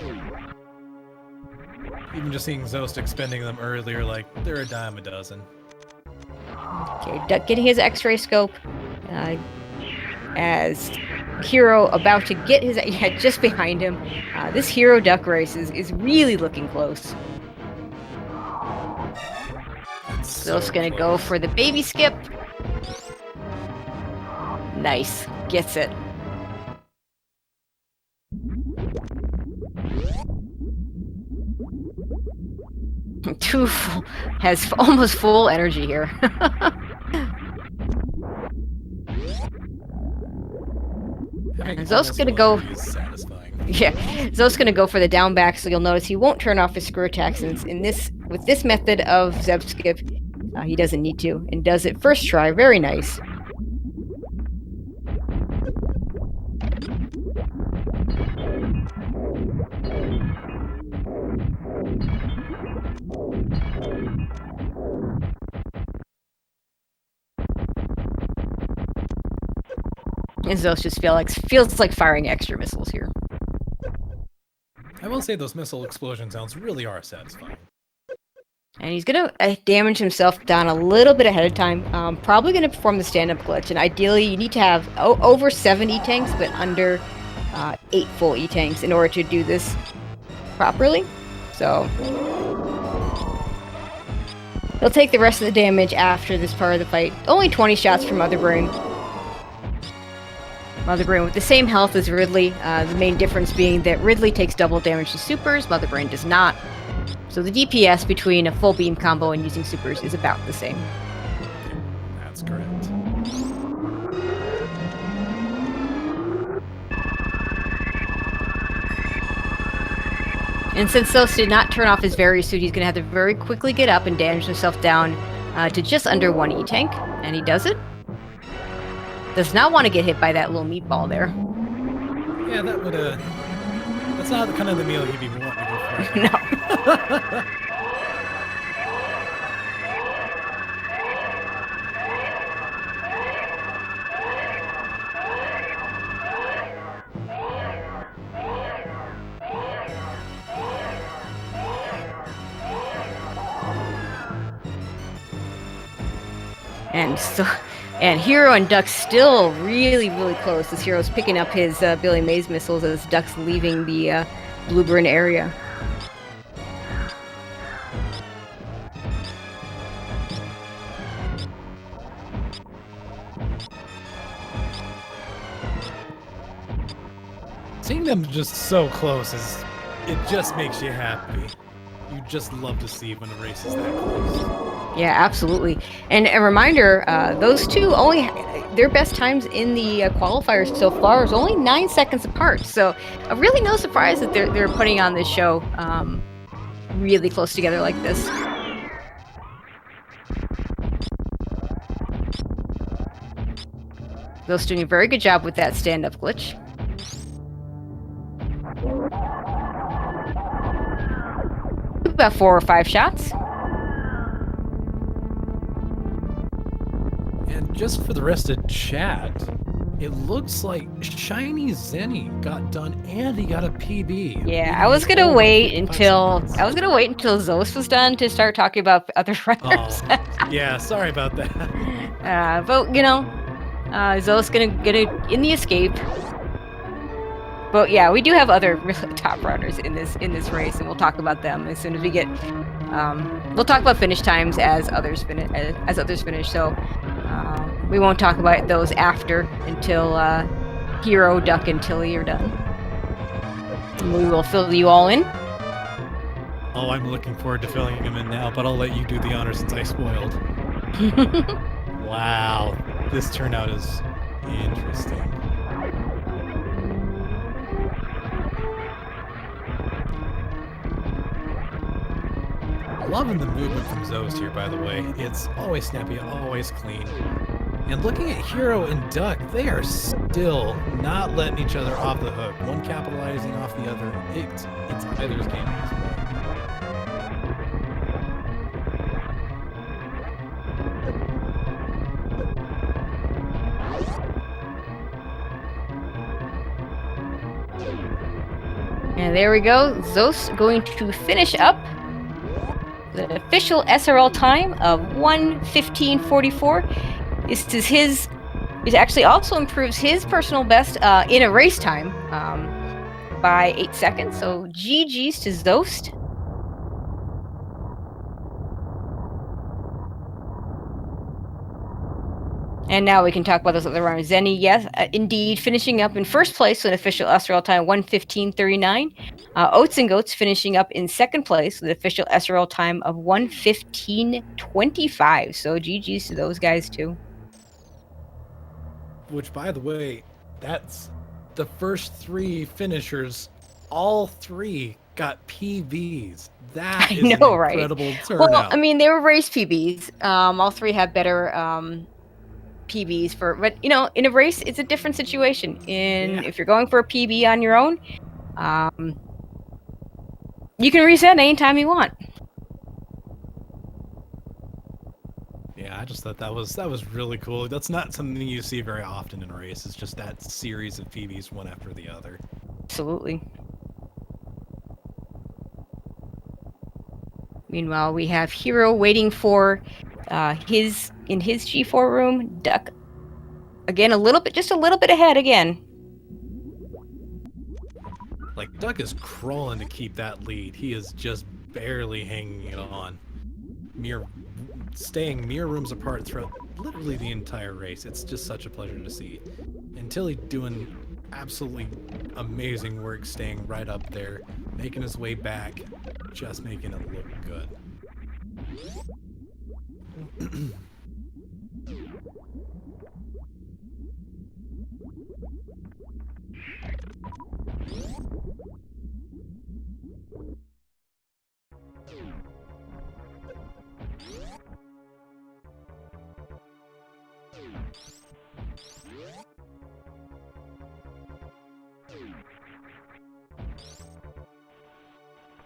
Even just seeing Zoast expending them earlier, like, they're a dime a dozen. Okay, Duck getting his X-ray scope. As Hero about to get his... Yeah, just behind him. This Hero Duck race is really looking close. Zoast's gonna go for the baby skip. Nice. Gets it. Too full, has almost full energy here. Zoast's gonna go. Yeah, Zoast's gonna go for the down back, so you'll notice he won't turn off his screw attack, since with this method of Zeb skip, he doesn't need to, and does it first try. Very nice. And Zoast just feels like firing extra missiles here. I will say those missile explosion sounds really are satisfying. And he's gonna damage himself down a little bit ahead of time. Probably gonna perform the stand-up glitch. And ideally, you need to have over 7 E-tanks, but under 8 full E-tanks in order to do this properly. So he'll take the rest of the damage after this part of the fight. Only 20 shots from Mother Brain. Mother Brain with the same health as Ridley, the main difference being that Ridley takes double damage to supers, Mother Brain does not. So the DPS between a full beam combo and using supers is about the same. That's correct. And since Zoast did not turn off his Very Suit, he's going to have to very quickly get up and damage himself down to just under 1 E-tank, and he does it. Does not want to get hit by that little meatball there. Yeah, that would, that's not the kind of the meal he'd be wanting to go for. No. And Hero and Duck still really, really close. This Hero's picking up his Billy Mays missiles as Duck's leaving the Blueburn area. Seeing them just so close it just makes you happy. You just love to see when a race is that close. Yeah, absolutely. And a reminder, those two only their best times in the qualifiers so far is only 9 seconds apart. So really no surprise that they're putting on this show really close together like this. Those doing a very good job with that stand-up glitch. About 4 or 5 shots. And just for the rest of chat, it looks like Shiny Zenny got done and he got a PB. Yeah, I was gonna wait until Zoast was done to start talking about other runners. Oh, yeah, sorry about that. But you know, Zoast gonna get it in the escape. But yeah, we do have other really top runners in this race, and we'll talk about them as soon as we get. We'll talk about finish times as others finish. So we won't talk about those after until Hero, Duck, and Tilly are done. And we will fill you all in. Oh, I'm looking forward to filling him in now, but I'll let you do the honor since I spoiled. Wow, this turnout is interesting. Loving the movement from Zoast here, by the way. It's always snappy, always clean. And looking at Hero and Duck, they are still not letting each other off the hook. One capitalizing off the other. It's either's game at this point. And there we go. Zoast going to finish up the official SRL time of 1:15:44. It actually also improves his personal best in a race time by 8 seconds. So GG's to Zoast. And now we can talk about those other runners. Zenny, yes, indeed, finishing up in first place with an official SRL time 1:15:39. Oats and Goats finishing up in second place with an official SRL time of 1:15:25. So GG's to those guys too. Which, by the way, that's the first 3 finishers. All 3 got PBs. That is an incredible turnout. Well, I mean, they were race PBs. All 3 have better PBs but you know, in a race, it's a different situation. If you're going for a PB on your own, you can reset anytime you want. Yeah, I just thought that was really cool. That's not something you see very often in a race. It's just that series of PBs one after the other. Absolutely. Meanwhile, we have Hero waiting for his G4 room. Duck again, just a little bit ahead again. Like, Duck is crawling to keep that lead. He is just barely hanging it on. Staying mere rooms apart throughout literally the entire race. It's just such a pleasure to see. And Tilly doing absolutely amazing work, staying right up there, making his way back, just making it look good.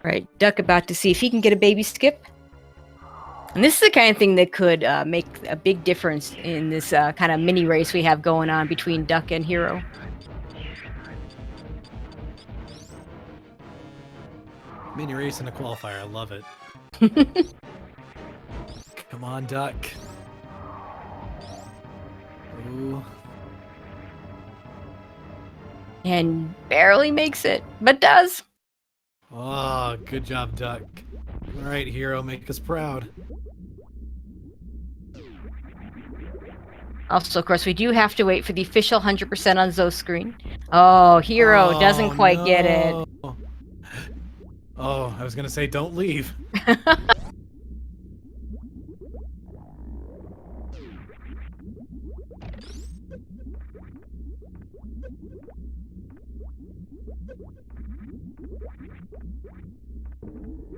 Right, Duck about to see if he can get a baby skip. And this is the kind of thing that could make a big difference in this kind of mini race we have going on between Duck and Hero. Mini race and a qualifier, I love it. Come on, Duck. Ooh. And barely makes it, but does. Oh, good job, Duck. All right, Hero, make us proud. Also, of course, we do have to wait for the official 100% on Zoast screen. Oh, Hero doesn't quite get it. Oh, I was gonna say don't leave.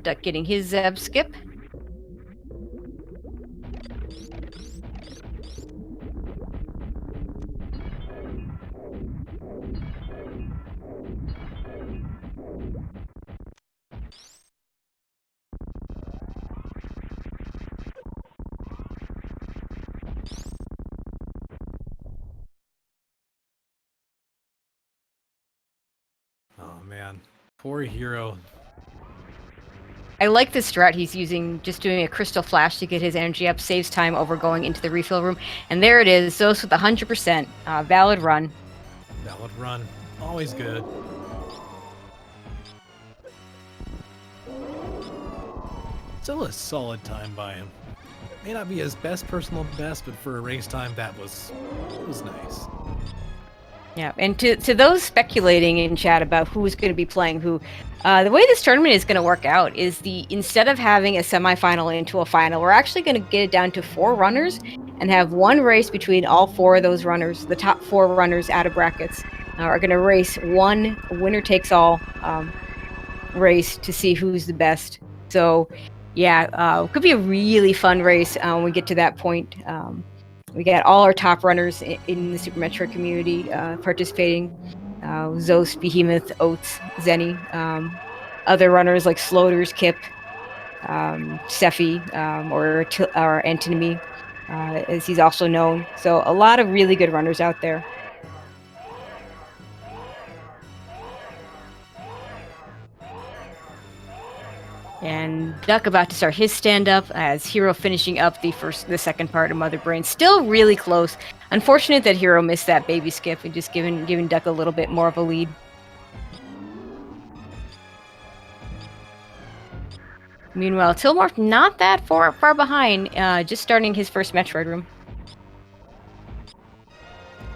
Duck getting his Zeb skip. Oh man, poor Hero. I like the strat he's using, just doing a crystal flash to get his energy up, saves time over going into the refill room. And there it is, Zoast with 100%. Valid run. Valid run. Always good. Still a solid time by him. May not be his best personal best, but for a race time, it was nice. Yeah, and to those speculating in chat about who's going to be playing who, the way this tournament is going to work out is instead of having a semifinal into a final, we're actually going to get it down to 4 runners and have one race between all 4 of those runners. The top 4 runners out of brackets are going to race one winner takes all race to see who's the best. So, yeah, it could be a really fun race when we get to that point. We got all our top runners in the Super Metroid community participating. Zoast, Behemoth, Oats, Zenny. Other runners like Sloters, Kip, Sephi, or Antinomy, as he's also known. So a lot of really good runners out there. And Duck about to start his stand-up as Hero finishing up the second part of Mother Brain. Still really close. Unfortunate that Hero missed that baby skip and just giving Duck a little bit more of a lead. Meanwhile, Tilimorph not that far behind, just starting his first Metroid room.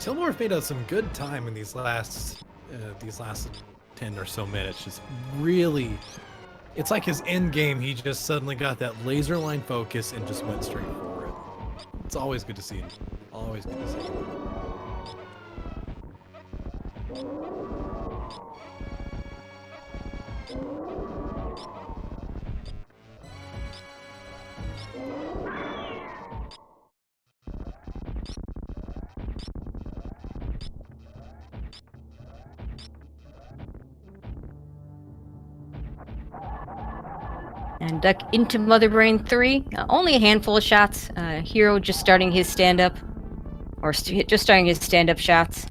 Tilimorph made us some good time in these last 10 or so minutes. Just really... It's like his end game, he just suddenly got that laser line focus and just went straight for it. It's always good to see him. Always good to see him. And Duck into Mother Brain 3. Only a handful of shots. Hero just starting his stand-up. Or just starting his stand-up shots.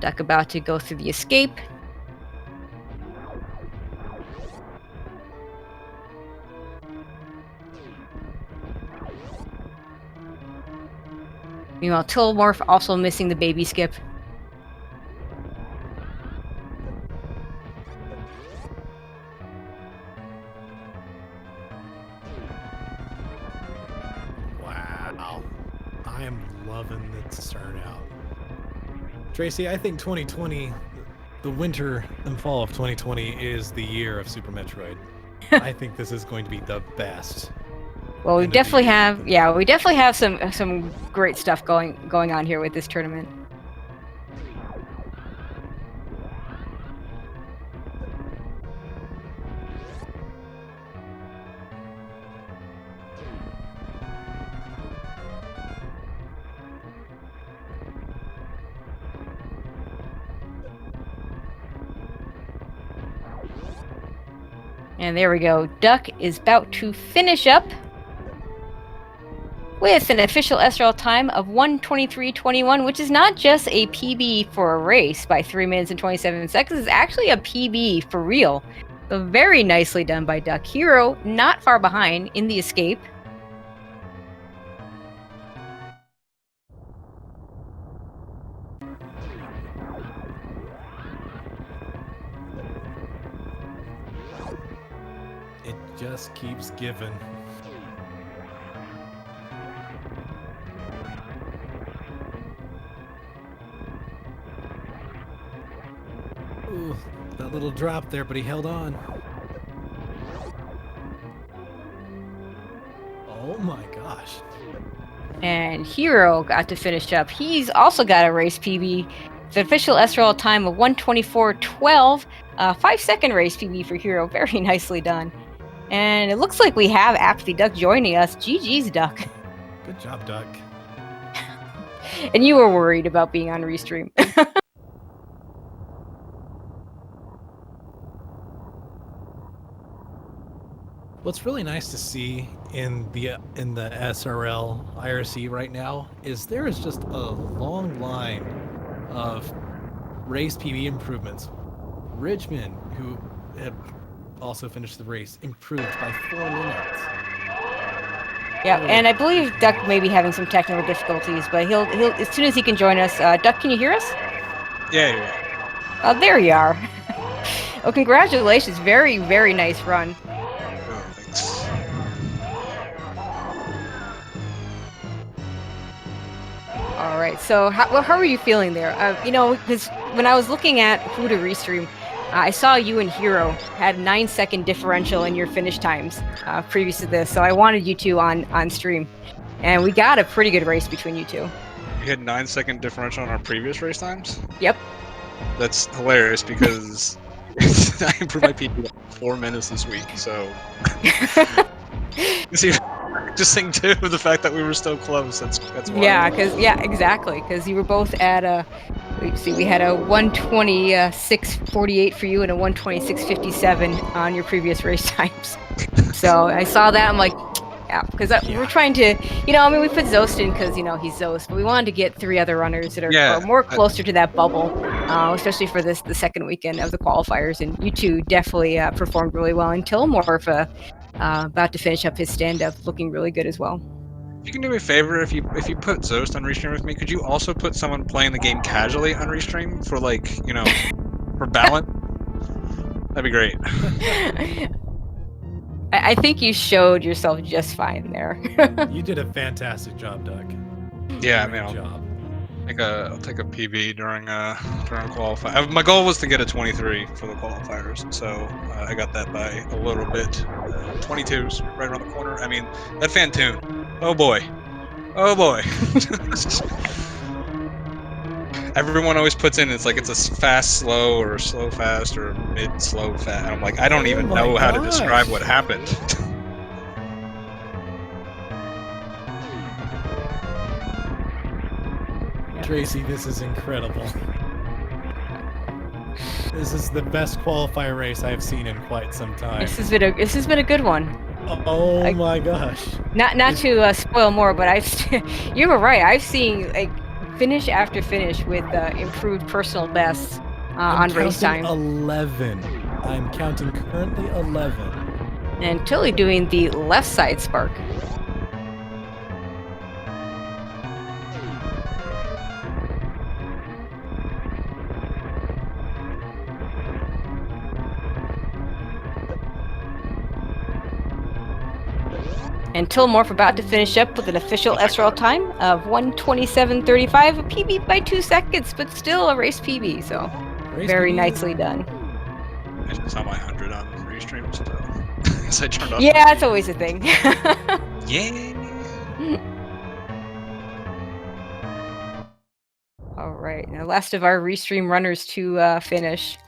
Duck about to go through the escape. Meanwhile, Tilimorph also missing the baby skip. Wow. I am loving this turnout. Tracy, I think 2020, the winter and fall of 2020 is the year of Super Metroid. I think this is going to be the best. Well, we definitely have some great stuff going on here with this tournament. And there we go. Duck is about to finish up with an official SRL time of 1:23:21, which is not just a PB for a race by 3 minutes and 27 seconds. It's actually a PB for real. So very nicely done by Duck. Hero not far behind in the escape. just keeps giving. Ooh, that little drop there, but he held on. Oh my gosh. And Hero got to finish up. He's also got a race PB. The official SRL time of 1:24.12. 5-second race PB for Hero. Very nicely done. And it looks like we have apathyduck joining us. GG's, Duck. Good job, Duck. And you were worried about being on Restream. What's really nice to see in the SRL IRC right now is there is just a long line of race PB improvements. Ridgeman, who had also finished the race, improved by 4 minutes. Yeah, and I believe Duck may be having some technical difficulties, but he'll as soon as he can join us. Duck, can you hear us? Yeah. Oh, there you are. Oh, congratulations! Very, very nice run. Oh, thanks. All right. So, how are you feeling there? Because when I was looking at who to restream, I saw you and Hero had 9-second differential in your finish times previous to this. So I wanted you two on stream, and we got a pretty good race between you two. We had 9-second differential on our previous race times. Yep. That's hilarious because I improved my PB in 4 minutes this week. So, see, just think too the fact that we were so close. That's wild. Yeah, exactly. Because you were both at we had a 1:26.48 for you and a 1:26.57 on your previous race times. So I saw that. I'm like, yeah, because we're trying to, we put Zoast in because he's Zoast, but we wanted to get 3 other runners that are more closer to that bubble, especially for the second weekend of the qualifiers. And you two definitely performed really well. And Tilimorph about to finish up his stand-up, looking really good as well. If you can do me a favor, if you put Zoast on Restream with me, could you also put someone playing the game casually on Restream for for balance? That'd be great. I think you showed yourself just fine there. You did a fantastic job, Doug. Yeah, Great I'll job. take a PB during qualify. My goal was to get a 23 for the qualifiers, so I got that by a little bit. 22's right around the corner. I mean, that Fantoon. Oh boy. Everyone always puts in it's like it's a fast slow or slow fast or mid slow fast. And I'm like, I don't even know how to describe what happened. Tracy, this is incredible. This is the best qualifier race I've seen in quite some time. This has been a good one. Oh my gosh! Not to spoil more, but you were right. I've seen finish after finish with improved personal bests on race time. 11. I'm counting currently 11. And Tilly doing the left side spark. And Tilimorph about to finish up with an official SRL time of 1:27.35, a PB by 2 seconds, but still a race PB, so very nicely done. I just saw my 100 on Restream, so I guess I turned off. Yeah, it's always a thing. Yeah. All right, now last of our Restream runners to finish.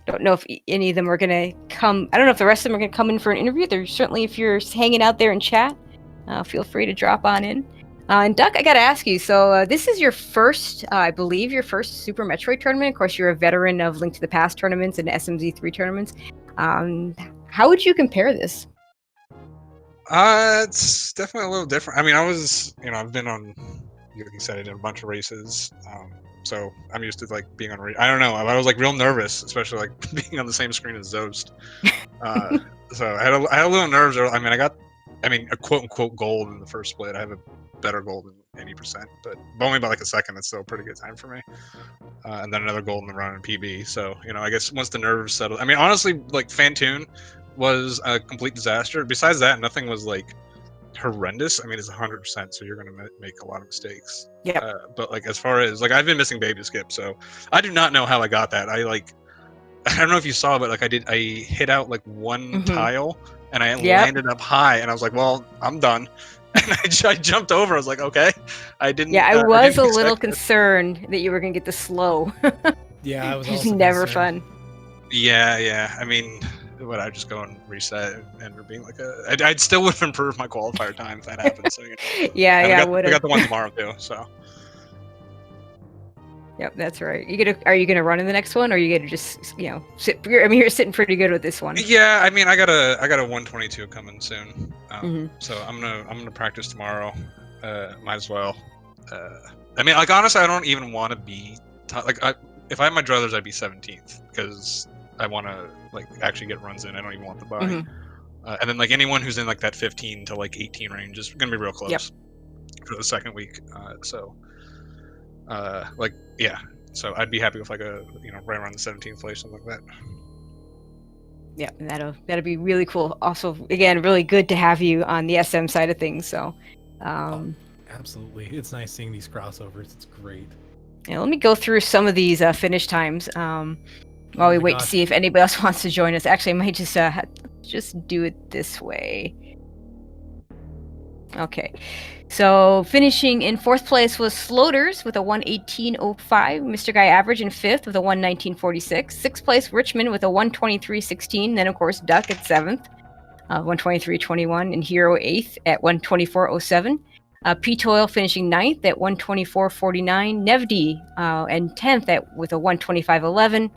Don't know if any of them are going to come. I don't know if the rest of them are going to come in for an interview. There's certainly, if you're hanging out there in chat, feel free to drop on in. And Duck, I got to ask you. So this is your first, I believe, your first Super Metroid tournament. Of course, you're a veteran of Link to the Past tournaments and SMZ3 tournaments. How would you compare this? It's definitely a little different. I mean, I've been on, like you said, I did a bunch of races. So I'm used to being on. I don't know. I was real nervous, especially being on the same screen as Zoast. So I had a little nerves. I got a quote unquote gold in the first split. I have a better gold than 80%, but only by a second. That's still a pretty good time for me. And then another gold in the run in PB. So I guess once the nerves settle, honestly, Fantoon was a complete disaster. Besides that, nothing was like horrendous. I mean, it's 100%, so you're gonna make a lot of mistakes. Yep. But like as far as like I've been missing baby skip, so I do not know how I got that. I don't know if you saw, but like I hit out like one tile and I landed up high, and I was like, well, I'm done. And I jumped over. I was like, okay, I didn't. Yeah, I was didn't a little expect it. concerned that you were gonna get the slow. Yeah, I was It's also never concerned. fun. Yeah. I mean, would I just go and reset and end up being like I'd still would have improved my qualifier time if that happened. So you know. Yeah, And yeah, we would got the one tomorrow too. So Yep, that's right. Are you gonna run in the next one, or are you gonna just sit? I mean, you're sitting pretty good with this one. yeah, I mean, I got a 122 coming soon. Mhm. So I'm gonna practice tomorrow. Might as well. I mean, like honestly, I don't even want to be if I had my druthers, I'd be 17th because I want to like actually get runs in. I don't even want the buy. Mhm. And then like anyone who's in like that 15 to like 18 range is gonna be real close Yep. for the second week. Like yeah. So I'd be happy with like a right around the 17th place, something like that. Yeah, and that'll be really cool. Also, again, really good to have you on the SM side of things. So, Absolutely, it's nice seeing these crossovers. It's great. yeah, let me go through some of these finish times while we wait to see if anybody else wants to join us. Actually, I might just do it this way. Okay, so finishing in 4th place was Sloaters with a 118.05. Mr. Guy Average in 5th with a 119.46. 6th place Richmond with a 123.16. Then of course Duck at 7th, 123.21, and Hero 8th at 124.07. P Toil finishing 9th at 124.49. Nevdi and 10th with a 125.11.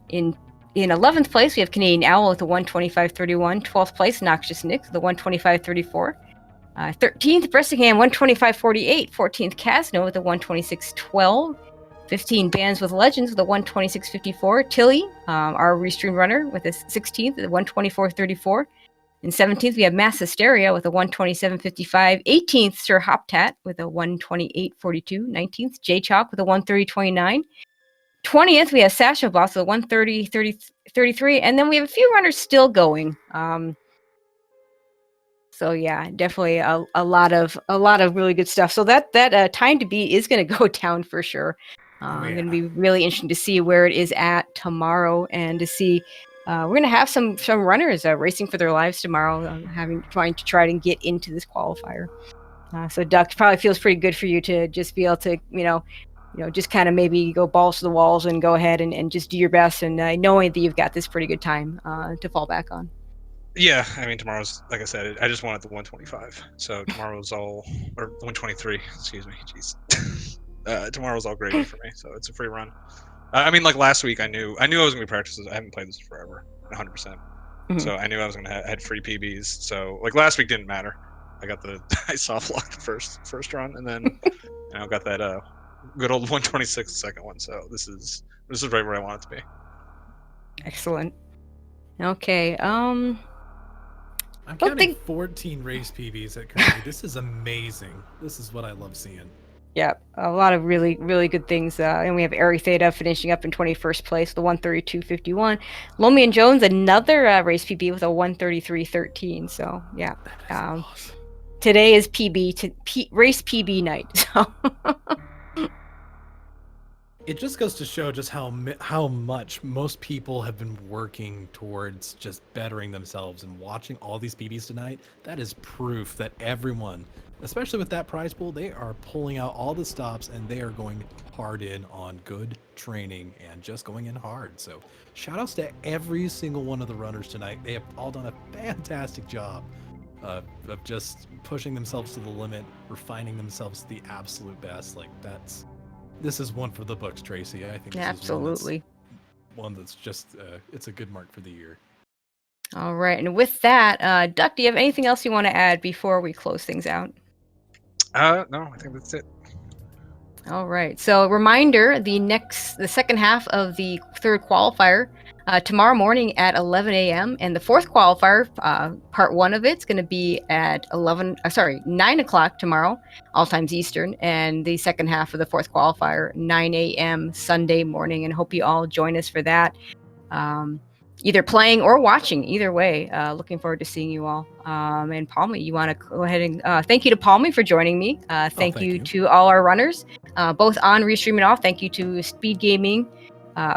In 11th place, we have Canadian Owl with a 125.31. 12th place, Noxious Nick with a 125.34. 13th, Bressingham, 125.48. 14th, Casno with a 126.12. 15, Bands with Legends with a 126.54. Tilly, our restream runner, with a 16th at a 124.34. In 17th, we have Mass Hysteria with a 127.55. 18th, Sir Hoptat with a 128.42. 19th, J Chalk with a 130.29. 20th, we have Sasha Boss with a 130.33. And then we have a few runners still going. So yeah, definitely a lot of really good stuff. So that time to beat is going to go down for sure. Going to be really interesting to see where it is at tomorrow, and to see we're going to have some runners racing for their lives tomorrow, trying to get into this qualifier. So Duck, probably feels pretty good for you to just be able to just kind of maybe go balls to the walls and go ahead and just do your best, and knowing that you've got this pretty good time to fall back on. Yeah, I mean tomorrow's, like I said, I just wanted the 125. So tomorrow's or 123. Excuse me. Jeez. Tomorrow's all gravy for me. So it's a free run. I mean, like last week, I knew I was gonna be practicing. I haven't played this forever, 100%. So I knew I was gonna had free PBs. So like last week didn't matter. I got I soft locked the first run, and then got that good old 126 the second one. So this is right where I want it to be. Excellent. Okay. I'm counting 14 race PBs at currently. This is amazing. This is what I love seeing. Yeah, a lot of really, really good things. And we have Ari Theta finishing up in 21st place, the 132.51. Lomi and Jones, another race PB with a 133.13. So yeah, awesome. Today is race PB night. So. It just goes to show just how much most people have been working towards just bettering themselves, and watching all these PBs tonight. That is proof that everyone, especially with that prize pool, they are pulling out all the stops, and they are going hard in on good training and just going in hard. So shout outs to every single one of the runners tonight. They have all done a fantastic job of just pushing themselves to the limit, refining themselves to the absolute best. Like this is one for the books, Tracy. I think this absolutely is one that's just it's a good mark for the year. All right, and with that, Duck, do you have anything else you want to add before we close things out? No, I think that's it. All right. So reminder, the second half of the third qualifier tomorrow morning at 11 a.m. and the fourth qualifier, part one of it's going to be at 9 o'clock tomorrow, all times Eastern, and the second half of the fourth qualifier, 9 a.m. Sunday morning. And hope you all join us for that. either playing or watching. Either way, looking forward to seeing you all. And Palmy, you want to go ahead and thank you to Palmy for joining me. Thank you to all our runners, both on Restream and off. Thank you to SpeedGaming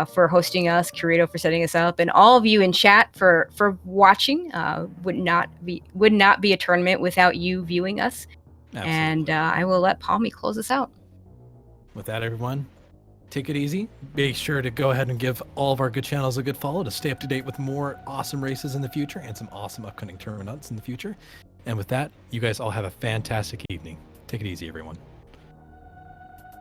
for hosting us, Curito for setting us up, and all of you in chat for watching. Would not be a tournament without you viewing us. Absolutely. And I will let Palmy close us out. With that, everyone, take it easy. Be sure to go ahead and give all of our good channels a good follow to stay up to date with more awesome races in the future and some awesome upcoming tournaments in the future. And with that, you guys all have a fantastic evening. Take it easy, everyone.